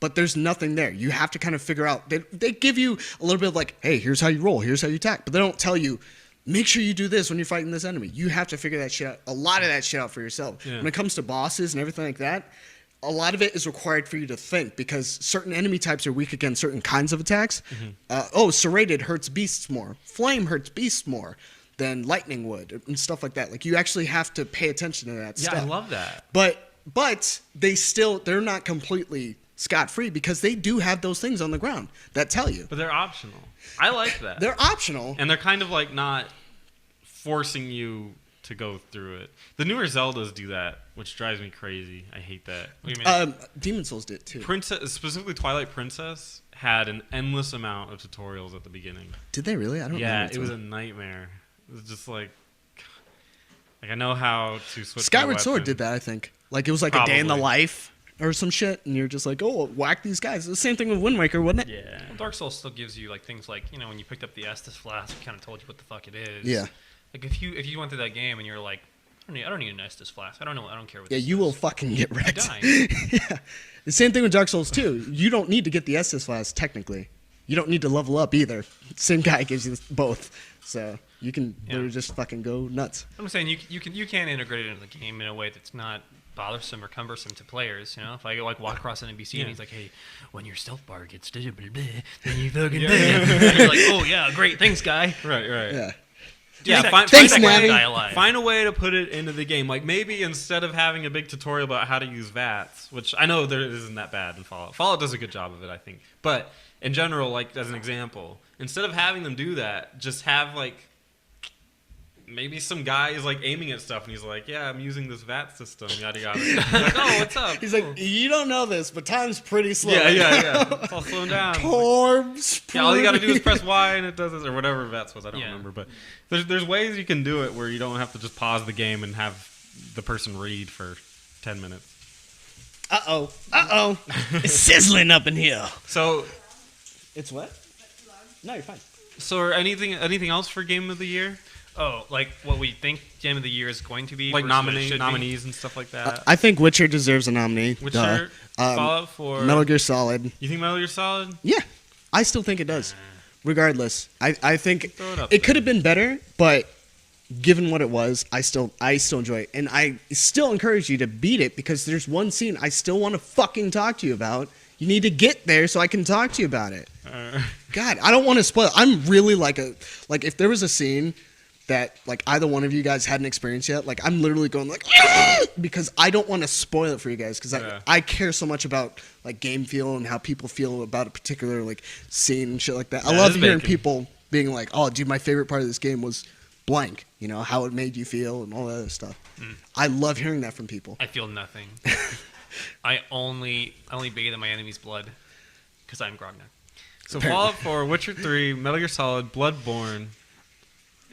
But there's nothing there. You have to kind of figure out. They give you a little bit of like, hey, here's how you roll, here's how you attack. But they don't tell you, make sure you do this when you're fighting this enemy. You have to figure that shit out, a lot of that shit out for yourself.
Yeah.
When it comes to bosses and everything like that, a lot of it is required for you to think because certain enemy types are weak against certain kinds of attacks. Serrated hurts beasts more. Flame hurts beasts more than lightning would and stuff like that. Like you actually have to pay attention to that
yeah,
stuff.
I love that.
But they're not completely scot-free because they do have those things on the ground that tell you.
But they're optional. I like that.
They're optional.
And they're kind of like not forcing you to go through it. The newer Zeldas do that, which drives me crazy. I hate that.
What do you mean?
Demon Souls did too.
Princess, specifically Twilight Princess, had an endless amount of tutorials at the beginning.
Did they really? I don't know.
Yeah, it was a nightmare. It was just like I know how to switch.
Skyward Sword did that, I think. Like it was like a day in the
Probably.
life or some shit, and you're just like, oh, whack these guys. The same thing with Wind Waker, wasn't it?
Yeah.
Well, Dark Souls still gives you like things like, you know, when you picked up the Estus flask, it kind of told you what the fuck it is.
Yeah.
Like if you went through that game and you're like, I don't need an Estus flask. I don't care what.
Yeah,
this
you
is.
will fucking get wrecked.
die.
Yeah. The same thing with Dark Souls 2. You don't need to get the Estus Flask, technically. You don't need to level up either. Same guy gives you both. So you can literally just fucking go nuts.
I'm saying you can integrate it into the game in a way that's not bothersome or cumbersome to players. You know, if I go like walk across an NPC and he's like, "Hey, when your stealth bar gets blah, blah, blah, then you fucking blah," and you're like, "Oh yeah, great, thanks, guy."
Right.
Yeah.
Yeah,
Thanks,
that
Navi.
guy alive.
Find a way to put it into the game. Like maybe instead of having a big tutorial about how to use VATS, which I know there isn't that bad in Fallout. Fallout does a good job of it, I think. But in general, like as an example, instead of having them do that, just have like maybe some guy is like aiming at stuff and he's like, "Yeah, I'm using this VAT system, yada yada." Like, "Oh, what's up?"
He's like, you don't know this, but time's pretty slow.
Yeah. It's all slowing down.
Corpse.
Yeah, all you got to do is press Y and it does this, or whatever VATS was. I don't
Yeah.
remember, but there's ways you can do it where you don't have to just pause the game and have the person read for 10 minutes.
Uh-oh. It's sizzling up in here.
So,
It's what? No, you're fine.
so anything else for Game of the Year?
Oh, like what we think Game of the Year is going to be,
Like
versus what it should be?
nominees and stuff like that.
I think Witcher deserves a nominee.
Witcher, Fallout 4.
Metal Gear Solid.
You think Metal Gear Solid?
Yeah, I still think it does. Regardless, I think
Throw it up
it could have been better, but given what it was, I still enjoy it, and I still encourage you to beat it because there's one scene I still want to fucking talk to you about. You need to get there so I can talk to you about it. God, I don't want to spoil. I'm really like if there was a scene that like either one of you guys hadn't experienced yet, like I'm literally going like because I don't want to spoil it for you guys because
Yeah.
I care so much about like game feel and how people feel about a particular like scene and shit like that. I
Yeah,
love
it is
hearing
bacon.
people being like, "Oh, dude, my favorite part of this game was blank." You know how it made you feel and all that other stuff. I love hearing that from people.
I feel nothing. I only bathe in my enemy's blood because I'm Grognak.
So Fallout 4, Witcher 3, Metal Gear Solid, Bloodborne.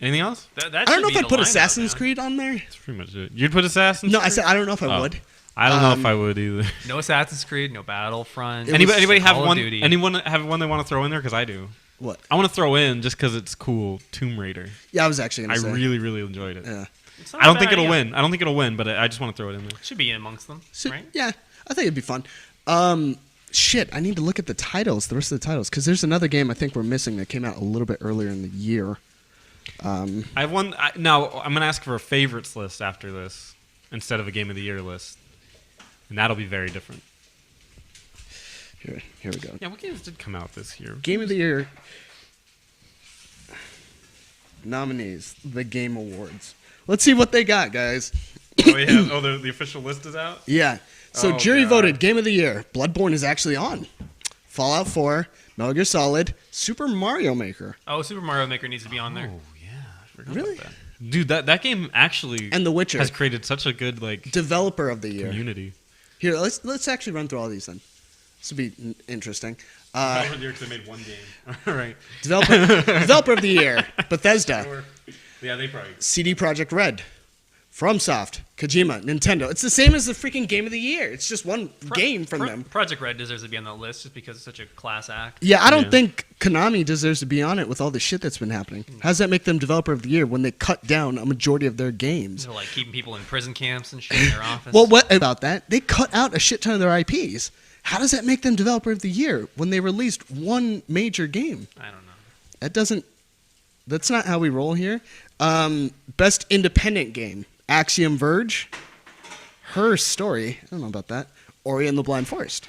Anything else?
That
I don't know
should
if
be
I'd put
the lineup,
Assassin's
man.
Creed on there.
That's pretty much it. You'd put Assassin's
No,
Creed?
I said I don't know if I
Oh.
would.
I don't know if I would either.
No Assassin's Creed, no Battlefront.
Anybody have
Call of
one?
Duty.
Anyone have one they want to throw in there? Because I do.
What?
I want to throw in just because it's cool. Tomb Raider.
Yeah, I was actually
I
gonna say.
really, really enjoyed it.
Yeah.
It's not
I don't
a
think
bad
it'll
idea.
win. I don't think it'll win, but I just want to throw it in there.
Should be in amongst them,
So,
right?
Yeah, I think it'd be fun. Shit, I need to look at the titles, the rest of the titles, because there's another game I think we're missing that came out a little bit earlier in the year.
I have one. Now I'm gonna ask for a favorites list after this instead of a game of the year list, and that'll be very different.
Here we go.
Yeah, what games did come out this year?
Game of the Year nominees, the Game Awards. Let's see what they got, guys.
Oh yeah. Oh, the official list is out.
Yeah. So
Oh,
jury
God.
voted Game of the Year. Bloodborne is actually on. Fallout 4, Metal Gear Solid, Super Mario Maker,
Oh, Super Mario Maker needs to be on there.
Oh yeah, I forgot
Really?
about that. Dude, that game actually
and The Witcher.
has created such a good
Developer of the Year.
community.
Here, let's actually run through all these then. This will be interesting.
Over the year 'cause they made one game. All right.
Developer of the Year, Bethesda,
Yeah, they probably.
CD Projekt Red, FromSoft, Kojima, Nintendo. It's the same as the freaking Game of the Year. It's just one game from them.
Project Red deserves to be on that list just because it's such a class act.
Yeah, I don't
Yeah.
think Konami deserves to be on it with all the shit that's been happening. How does that make them Developer of the Year when they cut down a majority of their games?
They're like keeping people in prison camps and shit in their office.
Well, what about that? They cut out a shit ton of their IPs. How does that make them Developer of the Year when they released one major game?
I don't know.
That doesn't. That's not how we roll here. Best independent game: Axiom Verge, Her Story. I don't know about that. Ori and the Blind Forest.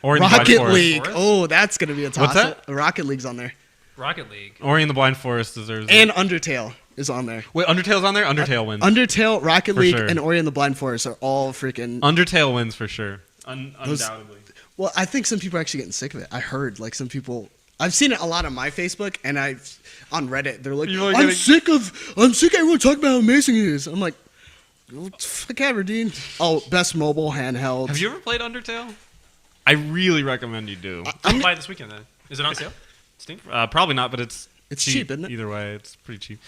Ori and the Blind
Rocket
Forest.
League.
Forest?
Oh, that's gonna be a toss.
What's that?
Rocket League's on there,
Rocket League.
Ori and the Blind Forest deserves.
and Undertale is on there.
Wait, Undertale's on there. Undertale wins.
Undertale, Rocket
For
League,
sure.
and Ori and the Blind Forest are all freaking.
Undertale wins for sure.
Those-
Undoubtedly.
Well, I think some people are actually getting sick of it. I heard like some people. I've seen it a lot on my Facebook and I've on Reddit. They're like,
You're like
I'm
getting-
sick of everyone talking about how amazing it is. I'm like, fuck ever, dude. Oh, best mobile handheld.
Have you ever played Undertale? I really recommend you do.
I'll buy it this weekend then. Is it on sale? Steam?
Probably not, but it's
cheap, isn't it?
Either way, it's pretty cheap.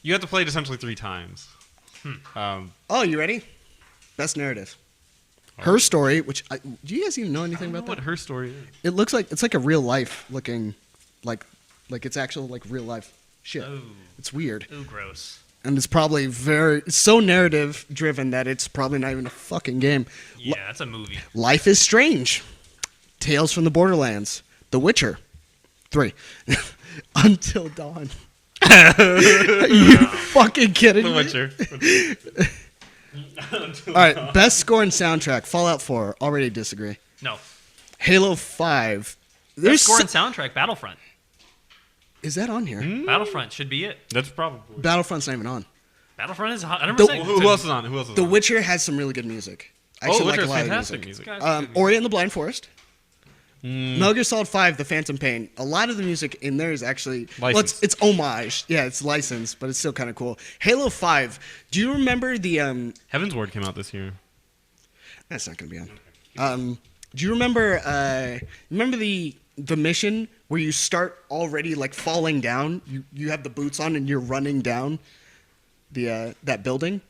You have to play it essentially 3 times.
Oh, you ready? Best narrative. Her Story, which do you guys even know anything
I don't
about
know
that?
what Her Story is.
It looks like it's like a real life looking, like it's actual like real life shit.
Oh.
It's weird,
Ooh, gross.
and it's probably it's so narrative driven that it's probably not even a fucking game.
Yeah, that's a movie.
Life is Strange, Tales from the Borderlands, The Witcher, 3, Until Dawn. Are you fucking kidding
The
me?
Witcher.
All right, best score and soundtrack: Fallout 4. Already disagree.
No.
Halo 5.
There's
There's
score and soundtrack. Battlefront.
is that on here?
Battlefront should be it.
That's probably.
Battlefront's not even on.
Battlefront is 100%.
Who else is on? Who else is
The
on?
Witcher has some really good music. I
Oh,
actually
The
like a
Witcher's
lot of
fantastic
music.
music.
Ori and the Blind Forest. Metal Gear Solid 5, The Phantom Pain. A lot of the music in there is actually
Licensed.
it's homage. Yeah, it's licensed, but it's still kind of cool. Halo 5. Do you remember the
Heaven's Ward came out this year.
That's not going to be on. Do you remember the mission where you start already like falling down? You have the boots on and you're running down the that building.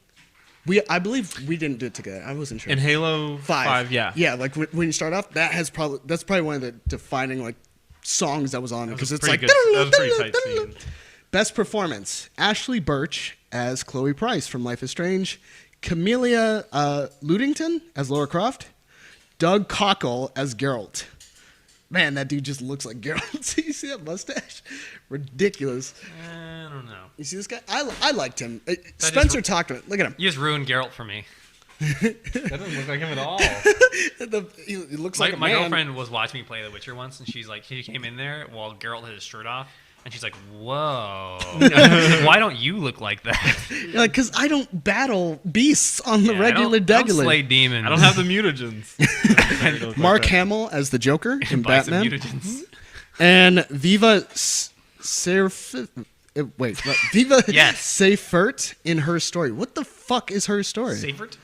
I believe we didn't do it together. I wasn't sure.
In Halo 5, yeah.
Yeah, like when you start off, that's probably one of the defining like songs that was on it because it's like
That was a pretty tight scene.
Best performance: Ashley Birch as Chloe Price from Life is Strange, Camellia Ludington as Lara Croft, Doug Cockle as Geralt. Man, that dude just looks like Geralt. You see that mustache? Ridiculous.
I don't know.
You see this guy? I liked him. Spencer talked to him. Look at him.
You just ruined Geralt for me.
That doesn't look like him at all.
He looks
My,
like a
my
man.
girlfriend was watching me play The Witcher once, and she's like, she came in there while Geralt had his shirt off, and she's like, "Whoa, why don't you look like that?"
You're like, because I don't battle beasts on the
Yeah,
regular
I don't
degular.
slay demons.
I don't have the mutagens.
Mark Hamill as the Joker in
Buy some
Batman.
mutagens.
And Viva Serf. Wait, what? Viva
Yes.
Seifert in Her Story. What the fuck is Her Story?
Seifert?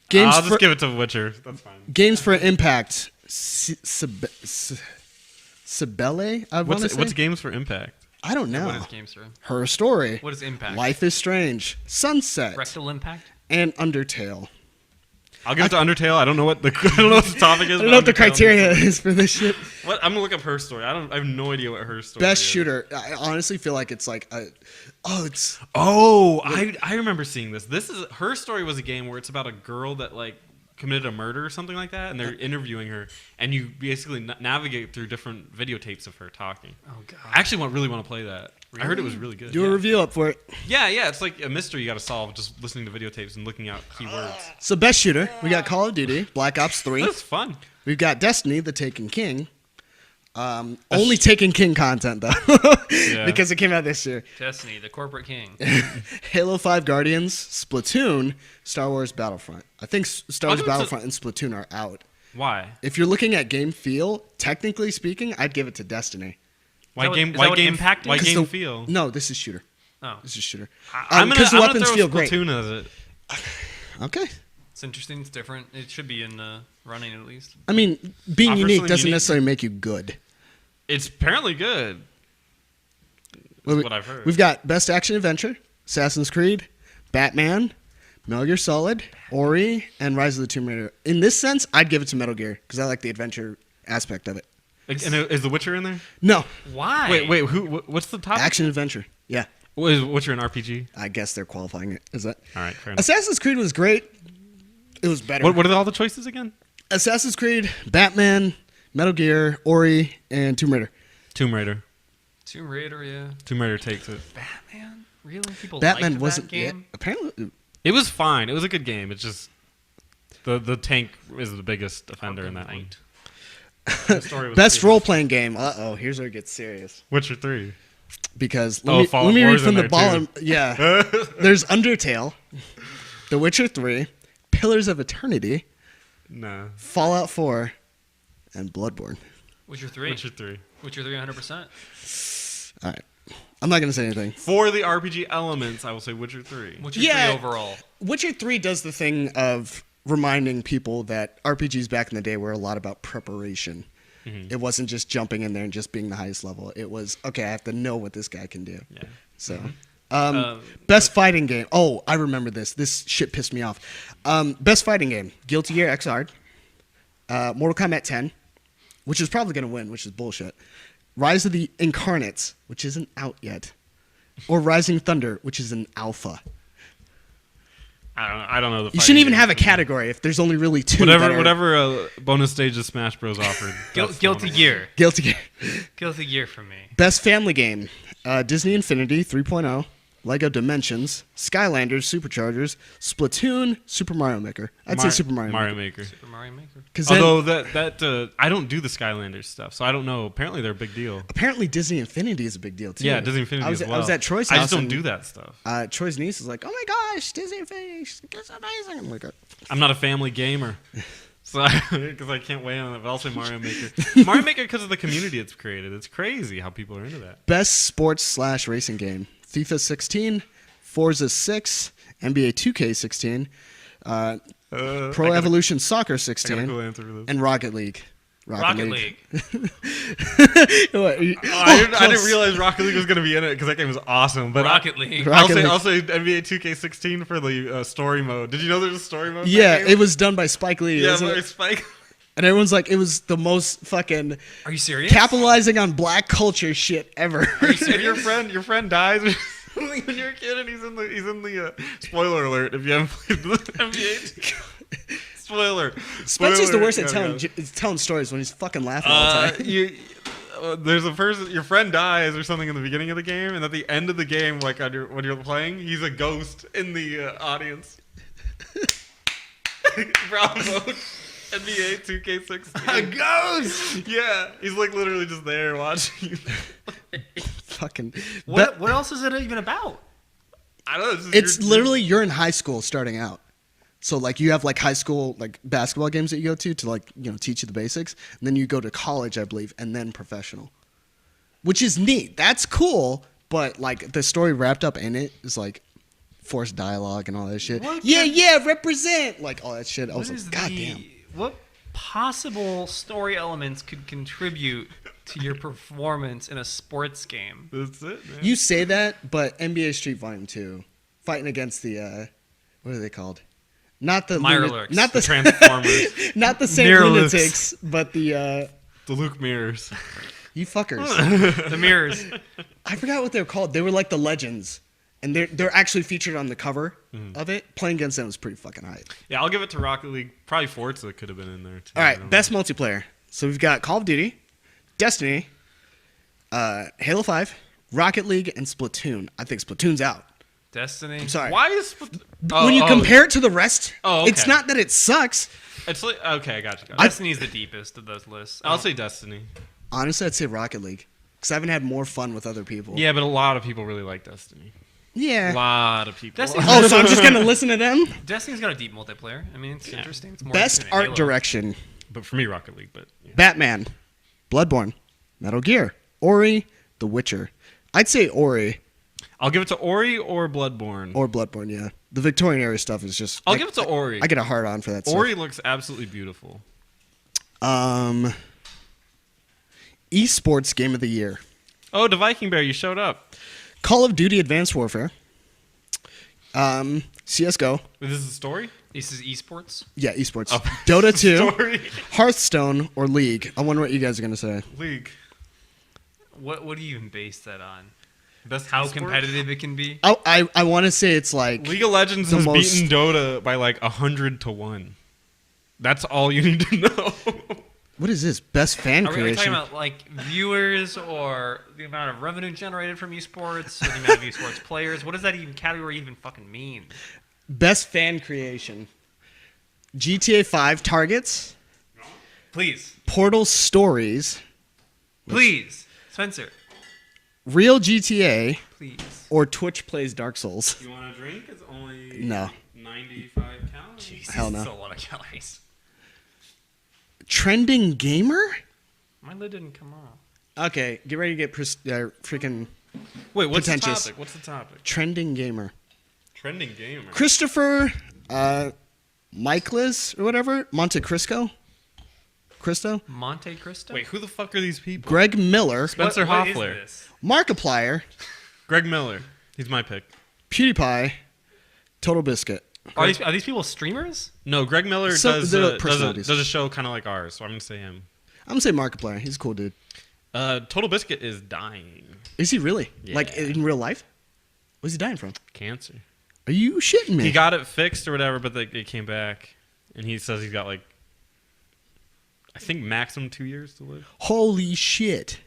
Games
I'll
for
just give it to Witcher. That's fine.
Games for Impact. Sibele. I want to say.
What's Games for Impact?
I don't know.
What is Games for?
Her Story.
What is Impact?
Life is Strange. Sunset.
Rectal impact?
And Undertale.
I'll give it to Undertale. I don't know what the I don't know what the topic is.
I don't know what the
Undertale-
criteria is for this shit.
What? I'm gonna look up her story. I have no idea what her story.
Best
is.
shooter. I honestly feel like it's like it's
Oh, I remember seeing this. This is her story was a game where it's about a girl that like committed a murder or something like that, and they're interviewing her, and you basically navigate through different videotapes of her talking.
Oh god.
I actually really want to play that. I heard it was really good.
do a
yeah.
review up for it.
Yeah, it's like a mystery you got to solve just listening to videotapes and looking out keywords.
So best shooter, we got Call of Duty, Black Ops 3.
That's fun.
We've got Destiny, The Taken King. Only Taken King content though,
Yeah.
because it came out this year.
Destiny, the corporate king.
Halo 5 Guardians, Splatoon, Star Wars Battlefront. I think Star Wars
I'll give it to-
Battlefront and Splatoon are out.
Why?
If you're looking at game feel, technically speaking, I'd give it to Destiny.
Why
what-
game?
is
Why
that what
game?
Impact
Why
is?
'Cause
game
the-
feel?
No, this is shooter.
Oh,
This is shooter.
I'm gonna,
Because the
I'm gonna
weapons
throw
feel great.
Splatoon as it.
Okay.
it's interesting. It's different. It should be in the running at least.
I mean, being
Offer
unique
something
doesn't
unique.
necessarily make you good.
It's apparently good.
Well,
That's what I've heard.
We've got Best Action Adventure, Assassin's Creed, Batman, Metal Gear Solid, Ori, and Rise of the Tomb Raider. In this sense, I'd give it to Metal Gear because I like the adventure aspect of it.
Like, and is The Witcher in there?
No,
Why?
Wait. What's the topic?
action adventure. Yeah,
What is Witcher an RPG?
I guess they're qualifying it. Is that
All right, fair enough.
Assassin's Creed was great. It was better.
What are all the choices again?
Assassin's Creed, Batman, Metal Gear, Ori, and Tomb Raider.
Tomb Raider.
Tomb Raider, yeah.
Tomb Raider takes it.
Batman? Really? People
Batman
liked
wasn't
that game?
apparently.
It was fine. It was a good game. It's just the tank is the biggest offender in
Arkham
that one.
Knight.
The story was
Best
good.
role playing game. Here's where it gets serious.
Witcher 3.
Because
Oh, Fallout
let me
4
read
is
from
in
the
there,
bottom.
too.
Yeah, there's Undertale, The Witcher 3, Pillars of Eternity,
No.
Fallout 4, and Bloodborne.
Witcher 3.
Witcher 3.
Witcher 3 100%.
All right, I'm not gonna say anything.
For the RPG elements, I will say Witcher 3.
Witcher
Yeah.
3 overall.
Witcher 3 does the thing of reminding people that RPGs back in the day were a lot about preparation. It wasn't just jumping in there and just being the highest level. It was, okay, I have to know what this guy can do.
Yeah.
So,
Um,
best fighting game. Oh, I remember this. This shit pissed me off. Best fighting game. Guilty Gear Xrd. Mortal Kombat 10, which is probably going to win, which is bullshit. Rise of the Incarnates, which isn't out yet. Or Rising Thunder, which is an alpha.
I don't know. The
You shouldn't even have a category if there's only really two. that are-
Whatever bonus stages Smash Bros offered. that's the
Guilty
one.
Gear.
Guilty Gear.
Guilty Gear for me.
Best family game. Disney Infinity 3.0. Lego Dimensions. Skylanders Superchargers. Splatoon. Super Mario Maker. I'd say Super Mario Maker.
Maker.
Super Mario Maker.
'Cause then,
Although that I don't do the Skylanders stuff, so I don't know. Apparently they're a big deal.
apparently Disney Infinity is a big deal too.
Yeah, Disney Infinity
I was,
as well.
I was at Troy's
I
house.
just don't
and,
do that stuff.
Troy's niece is like, "Oh my gosh, Disney Infinity, it's amazing!" I'm like,
I'm not a family gamer, so because I can't weigh on it. But I'll say Mario Maker. Mario Maker because of the community it's created. It's crazy how people are into that.
best sports / racing game: FIFA 16, Forza 6, NBA 2K 16, Pro Evolution Soccer
I got a
16,
cool answer for this.
and Rocket League.
Rocket League.
What,
I didn't
close.
realize Rocket League was going to be in it because that game was awesome. But
Rocket League.
Rocket League.
I'll say NBA 2K16 for the story mode. Did you know there's a story mode? in
Yeah,
that game?
it was done by Spike Lee.
Yeah,
wasn't
but
it?
Spike.
And everyone's like, it was the most fucking
Are you serious?
capitalizing on black culture shit ever.
If your friend dies or something when you're a kid and he's in the spoiler alert if you haven't played the NBA. Spoiler.
Spencer's the
Spoiler.
worst at
Yeah,
telling stories when he's fucking laughing all the time.
There's a person, your friend dies or something in the beginning of the game, and at the end of the game, like when you're playing, he's a ghost in the audience. Bravo. NBA 2K16.
A ghost.
Yeah, he's like literally just there watching you.
Fucking.
What else is it even about?
I don't know.
It's literally you're in high school starting out. So like you have like high school like basketball games that you go to like, you know, teach you the basics, and then you go to college, I believe, and then professional. Which is neat. That's cool, but like the story wrapped up in it is like forced dialogue and all that shit.
What
Yeah,
the-
yeah, represent like all that shit. I was
What
like,
is
God
the-
damn.
What possible story elements could contribute to your performance in a sports game?
That's it, man.
You say that, but NBA Street Volume 2, fighting against the what are they called? Not the
Mirrorlurks.
not the
Transformers.
not the Saint
Mirrorlurks.
Lunatics, but the
The Luke Mirrors.
you fuckers.
The mirrors.
I forgot what they were called. They were like the Legends, and they're actually featured on the cover of it. Playing against them was pretty fucking hype.
Yeah, I'll give it to Rocket League. Probably Forza could have been in there too.
All
I
right,
don't
best multiplayer. So we've got Call of Duty, Destiny, Halo 5, Rocket League, and Splatoon. I think Splatoon's out.
Destiny.
I'm sorry.
know. Why is
When you compare it to the rest,
Oh,
it's
okay.
not that it sucks.
It's like okay, I got you.
Destiny's the deepest of those lists.
I'll say Destiny.
Honestly, I'd say Rocket League because I haven't had more fun with other people.
Yeah, but a lot of people really like Destiny. A
Yeah.
lot of people.
Destiny's
Oh, so I'm just gonna listen to them.
Destiny's got a deep multiplayer. I mean, it's interesting. It's more
Best
interesting than
art
Halo.
direction:
But for me, Rocket League. But yeah.
Batman, Bloodborne, Metal Gear, Ori, The Witcher. I'd say Ori
I'll give it to Ori or Bloodborne.
or Bloodborne. Yeah, the Victorian era stuff is just.
I'll give it to Ori.
I get a hard on for that.
Ori looks absolutely beautiful.
Stuff. Esports Game of the Year:
Oh, the Viking Bear, you showed up.
Call of Duty: Advanced Warfare. CS:GO.
This is a story.
This is esports.
Yeah, esports.
Oh.
Dota 2,
Story.
Hearthstone, or League. I wonder what you guys are gonna say.
League.
What do you even base that on?
Best
How
esport?
competitive it can be?
I want to say it's like
League of Legends
the
has
most-
beaten Dota by like 100-1. That's all you need to know.
what is this? Best fan
Are we talking
creation.
about like viewers or the amount of revenue generated from esports or the amount of esports players? What does that even category even fucking mean?
Best fan creation. GTA 5 targets,
Please,
Portal stories,
please, Spencer,
real GTA,
please.
or Twitch plays Dark Souls.
You want a drink? It's only
No.
95 calories.
Hell no.
That's a lot of calories.
Trending gamer?
My lid didn't come off.
Okay, get ready to get freaking
Wait, what's
Pretentious.
the topic? What's the topic?
trending gamer.
Trending gamer.
Christopher Michaelis or whatever, Monte Cristo. Cristo?
Monte Cristo.
Wait, who the fuck are these people?
Greg Miller,
Spencer
what is
Hoffler.
this?
Markiplier,
Greg Miller. He's my pick.
PewDiePie, Total Biscuit.
Are these people streamers?
No, Greg Miller
So,
does,
they're
does
personalities. I'm gonna say Markiplier. He's a cool dude.
Total Biscuit is dying.
Is he really? Like
Yeah.
in real life? What's he dying from?
Cancer.
Are you shitting me?
He got it fixed or whatever, but it came back. And he says he's got like, I think maximum 2 years to live.
Holy shit.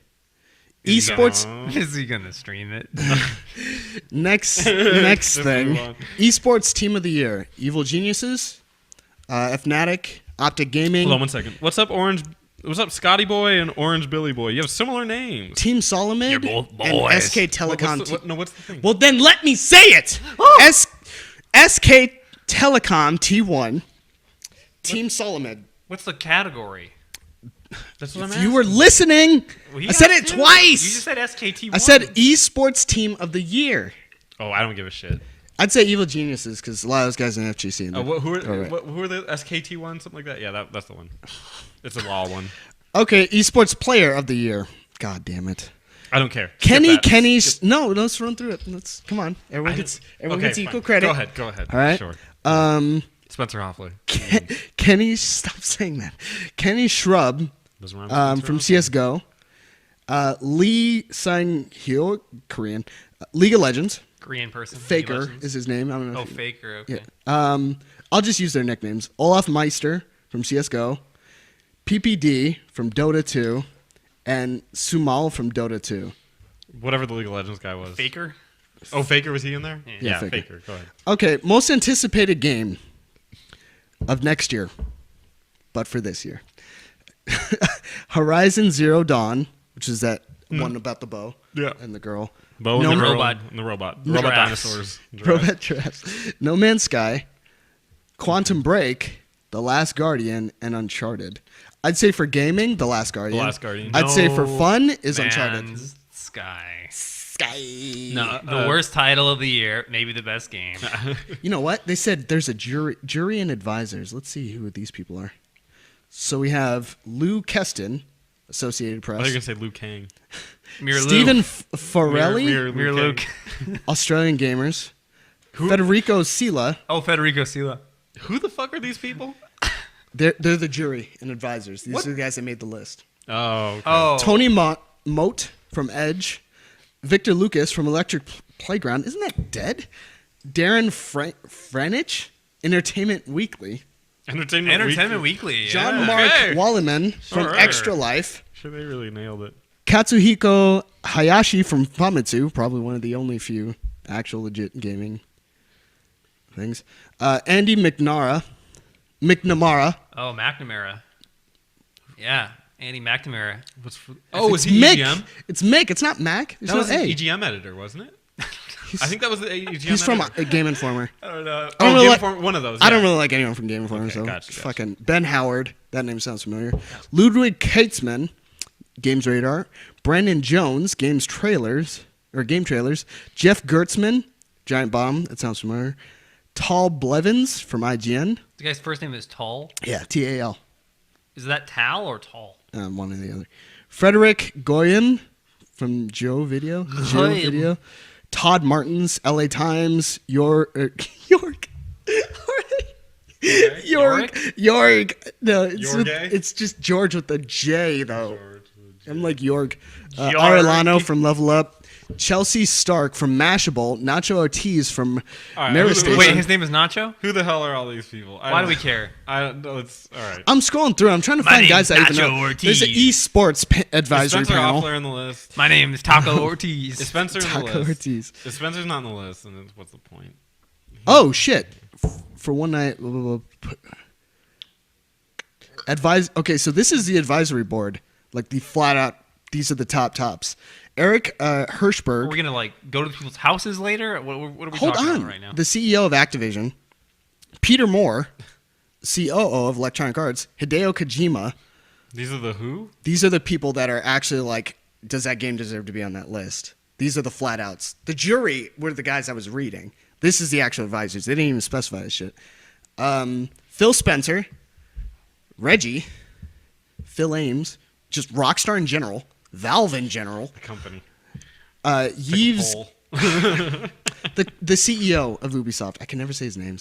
Is he
Esports
gonna-
Is he gonna stream it?
next
Just
thing.
move on.
Esports Team of the Year. Evil Geniuses, Fnatic, Optic Gaming,
Hold on 1 second. What's up, Orange? What's up, Scotty Boy and Orange Billy Boy? You have similar names.
Team Solomid,
You're both
and
boys.
SK Telecom.
What's the thing?
Well, then let me say it. SK Telecom T1, Team Solomid.
What's the category?
That's what I'm
If
asking.
you were listening,
Well,
I said it
asked you.
twice.
You just said SKT1.
I said Esports Team of the Year.
Oh, I don't give a shit.
I'd say Evil Geniuses because a lot of those guys in FGC. In there.
Who are
All right.
who are the SKT1 something like that? Yeah, that's the one. It's a law one.
Okay, Esports Player of the Year. God damn it.
I don't care.
Kenny
Skip that.
Kenny's no, let's run through it. Let's come on. Everyone gets
Okay,
gets
fine.
equal credit.
Go ahead.
All right.
Sure. Spencer Hoffler.
Kenny, stop saying that. Kenny Shrub
Doesn't rhyme with
from
Spencer
CS:GO. Lee Sang-hyo, Korean. League of Legends.
Korean person.
Faker
Legends.
is his name. I don't know.
Oh,
if you-
Faker. Okay.
Yeah. I'll just use their nicknames. Olaf Meister from CS:GO, PPD from Dota 2, and Sumal from Dota 2.
Hoffler. Whatever the League of Legends guy was.
Faker.
Oh, Faker, was he in there?
Yeah,
Faker.
Faker.
Go ahead.
Okay, most anticipated game of next year, but for this year. Horizon Zero Dawn, which is that one about the bow
Yeah.
and the girl.
Bo and
No
the
Man-
girl
robot.
and the robot.
No.
Robot
Giraffes.
dinosaurs.
Robot Traps. No Man's Sky, Quantum Break, The Last Guardian, and Uncharted. I'd say for gaming, The Last Guardian.
The Last Guardian.
I'd say for
No
fun is Uncharted.
Man's Sky.
Sky.
No, the worst title of the year, maybe the best game.
You know what? They said there's a jury and advisors. Let's see who these people are. So we have Lou Keston, Associated
I
Press.
thought you were going to say Luke Kang.
Mirror
Stephen
Luke.
Farelli,
Mirror
Luke.
Kang.
Australian Gamers. Federico Sila,
Oh, Federico Sila.
Who the fuck are these people?
They're the jury and advisors. These
What?
are the guys that made the list.
Oh, okay.
Oh,
Tony Moat from Edge, Victor Lucas from Electric Playground. Isn't that dead? Darren Franich, Entertainment Weekly.
Entertainment
Weekly.
John
yeah.
Mark
Okay.
Walleman from
Sure.
Extra Life.
Sure, they really nailed it.
Katsuhiko Hayashi from Famitsu, probably one of the only few actual legit gaming things. Andy McNamara.
Oh, McNamara. Yeah, Andy McNamara.
What's for,
It's
is he
Mick.
EGM?
It's Mick. It's not Mac. There's
That
no
was an
A.
EGM editor, wasn't it? I think that was the EGM
He's from
editor.
Game Informer.
I don't know.
I don't really like-
one of those.
I don't
yeah.
really like anyone from Game Informer, so
gotcha.
fucking Ben Howard. That name sounds familiar. Ludwig Keitzman, Games Radar. Brandon Jones, Game Trailers. Jeff Gertzman, Giant Bomb. That sounds familiar. Tal Blevins from IGN.
The guy's first name is Tall.
Yeah, TAL.
Is that Tal or Tall?
One or the other. Frederick Goyen from Joe Video. Todd Martins, LA Times. York. York. No,
Yorgay?
it's just George with the J though. I'm like York.
York.
Arellano from Level Up. Chelsea Stark from Mashable. Nacho Ortiz from
All right,
Mirror
who-
Station.
Wait, his name is Nacho?
Who the hell are all these people?
Why do we care?
I don't know. It's all right.
I'm scrolling through. I'm trying to
My
find
name's
guys that even
Nacho
know.
Ortiz.
There's an esports
Is
advisory
Spencer
panel.
Offler on the list?
My name is Taco Ortiz.
Is Spencer on the
Taco
list?
Ortiz.
If Spencer's not on the list, then what's the point?
Oh shit! For one night, advise. Okay, so this is the advisory board, like the flat out. These are the tops. Eric Hirschberg.
Are we gonna like go to people's houses later? What are we
Hold
talking
on.
about right now?
The CEO of Activision, Peter Moore, COO of Electronic Arts, Hideo Kojima.
These are the who?
These are the people that are actually like, does that game deserve to be on that list? These are the flat outs. The jury were the guys I was reading. This is the actual advisors. They didn't even specify this shit. Phil Spencer, Reggie, Phil Ames, just Rockstar in general, Valve in general,
The company.
Yves,
Poll.
the CEO of Ubisoft. I can never say his name.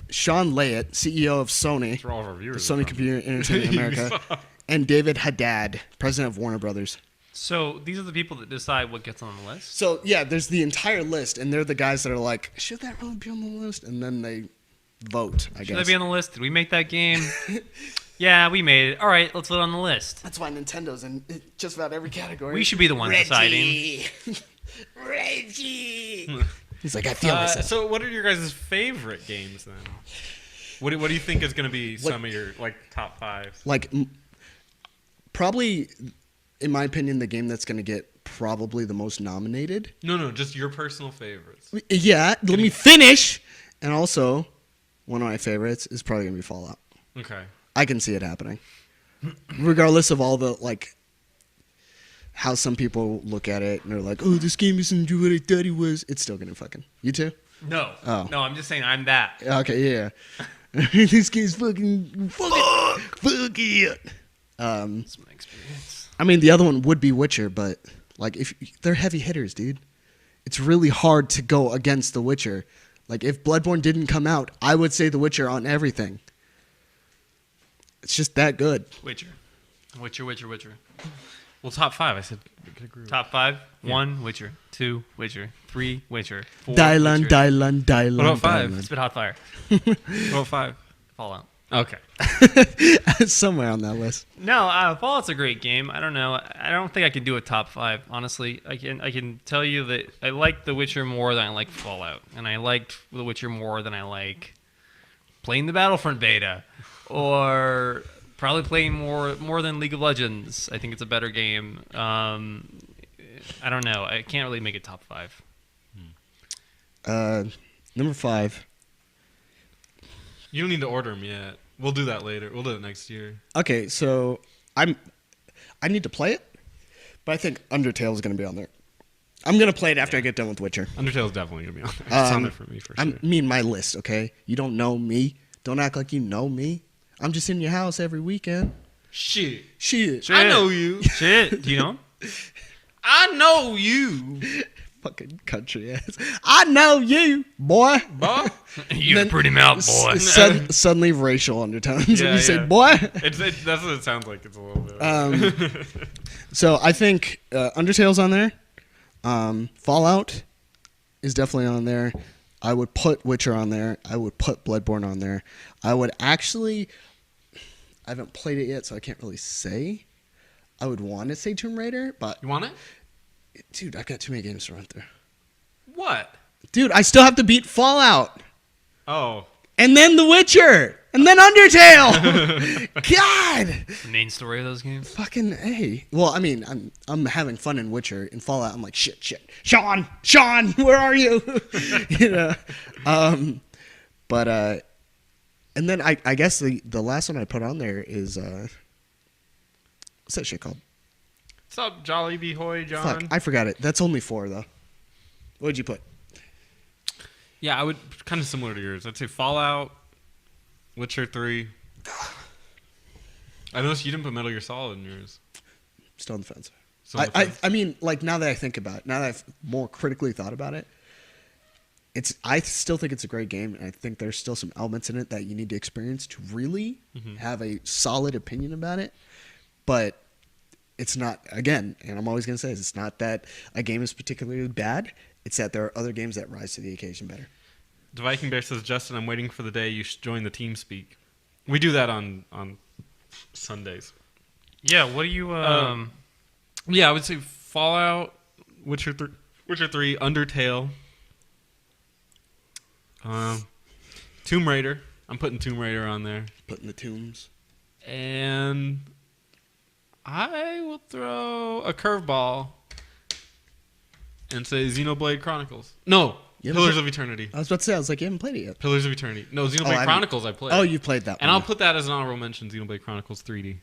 Sean Layett, CEO of Sony,
That's where all of our viewers
Sony
are from.
Computer Entertainment America, and David Haddad, president of Warner Brothers.
So these are the people that decide what gets on the list.
So yeah, there's the entire list, and they're the guys that are like, should that really be on the list? And then they vote. I
Should
guess
that be on the list? Did we make that game? Yeah, we made it. All right, let's put it on the list.
that's why Nintendo's in just about every category.
We should be the ones
Reggie. Reggie. He's like, I feel myself.
So, what are your guys' favorite games then? What do you think is going to be some of your like top five?
Like, probably, in my opinion, the game that's going to get probably the most nominated.
No, just your personal favorites.
Yeah, let me finish. And also, one of my favorites is probably going to be Fallout.
Okay.
I can see it happening. Regardless of all the, like, how some people look at it and they're like, oh, this game isn't what I thought it was. It's still going to fucking. You too?
No.
Oh.
No, I'm just saying I'm that.
Okay, yeah. This game's fucking. Fuck it.
That's my experience.
I mean, the other one would be Witcher, but, like, if they're heavy hitters, dude. It's really hard to go against The Witcher. Like, if Bloodborne didn't come out, I would say The Witcher on everything. It's just that good.
Witcher.
Well, top five. I said we could agree.
Top five.
Yeah.
1, Witcher. 2, Witcher. 3, Witcher. 4,
Dylan.
What about five?
Spit Hot Fire.
What about five?
Fallout.
Okay.
Somewhere on that list.
No, Fallout's a great game. I don't know. I don't think I can do a top 5. Honestly, I can tell you that I like The Witcher more than I like Fallout, and I liked The Witcher more than I like playing the Battlefront beta, or probably playing more than League of Legends. I think it's a better game. I don't know. I can't really make it top 5.
Number 5.
You don't need to order them yet. We'll do that later. We'll do it next year.
Okay, so I need to play it, but I think Undertale is going to be on there. I'm going to play it after I get done with Witcher.
Undertale's definitely gonna be on there. It's on there for me for sure.
I mean my list, okay? You don't know me. Don't act like you know me. I'm just in your house every weekend.
Shit.
Shit.
I know you.
Shit. Do you know him?
I know you.
Fucking country ass. I know you, boy.
Bob?
You
Then-
pretty mouth, boy.
Suddenly racial undertones. And
Yeah,
you say,
yeah.
boy.
That's what it sounds like. It's a little bit.
So I think Undertale's on there. Fallout is definitely on there. I would put Witcher on there. I would put Bloodborne on there. I would actually... I haven't played it yet, so I can't really say. I would want to say Tomb Raider, but...
You want it?
Dude, I've got too many games to run through.
What?
Dude, I still have to beat Fallout.
Oh.
And then The Witcher. And then Undertale. God.
The main story of those games.
Fucking A. Well, I mean, I'm having fun in Witcher. In Fallout, I'm like, shit. Sean, where are you? you know. But and then I guess the last one I put on there is what's that shit called?
What's up, Jolly B. Hoy, John?
Fuck, I forgot it. That's only 4 though. What'd you put?
Yeah, I would kind of similar to yours. I'd say Fallout, Witcher 3. I noticed you didn't put Metal Gear Solid in yours.
Still on the fence.
So on the fence.
I mean, like now that I think about it, now that I've more critically thought about it, I still think it's a great game, and I think there's still some elements in it that you need to experience to really have a solid opinion about it. But it's not, again, and I'm always going to say this, it's not that a game is particularly bad. It's that there are other games that rise to the occasion better.
The Viking Bear says, Justin, I'm waiting for the day you join the team speak. We do that on Sundays.
Yeah, what do you
Yeah, I would say Fallout, Witcher 3, Undertale, Tomb Raider. I'm putting Tomb Raider on there.
Putting the tombs.
And I will throw a curveball and say Xenoblade Chronicles. No,
You haven't
Pillars
played-
of Eternity.
I was about to say, I was like, you haven't played it yet.
Pillars of Eternity. No,
I
Xenoblade
haven't-
Chronicles I played.
Oh, you played that
And
one.
I'll put that as an honorable mention, Xenoblade Chronicles 3D.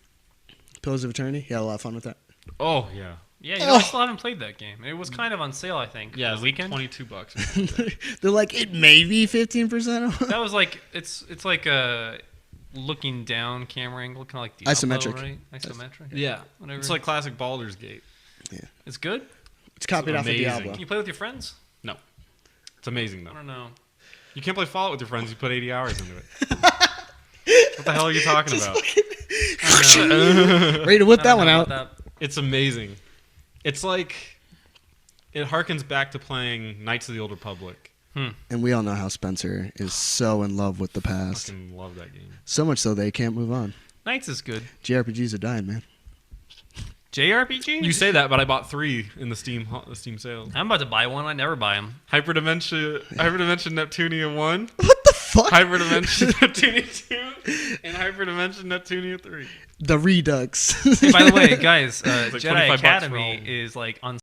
Pillars of Eternity? You had a lot of fun with that.
Oh, yeah.
Yeah, you know, I still haven't played that game. It was kind of on sale, I think.
Yeah,
the
it's
weekend.
like $22.
They're like, it may be 15% off.
That was like it's like a looking down camera angle, kind of like Diablo,
Isometric.
right? Isometric.
Yeah.
Whatever.
It's like classic Baldur's Gate.
It's good.
It's copied off of
amazing.
Diablo.
Can you play with your friends?
No. It's amazing,
I
though.
don't know.
You can't play Fallout with your friends. You put 80 hours into it. What the hell are you talking about?
Ready to whip that one out.
It's amazing. It's like it harkens back to playing Knights of the Old Republic.
And we all know how Spencer is so in love with the past.
Fucking love that game.
So much so they can't move on.
Knights is good.
JRPGs are dying, man.
JRPG?
You say that, but I bought 3 in the Steam sale.
I'm about to buy one. I never buy them.
Hyperdimension Neptunia 1,
What the fuck?
Hyperdimension Neptunia 2, and Hyperdimension Neptunia 3.
The Redux.
Hey, by the way, guys,
like
Jedi
$25 for
Academy
all.
is like on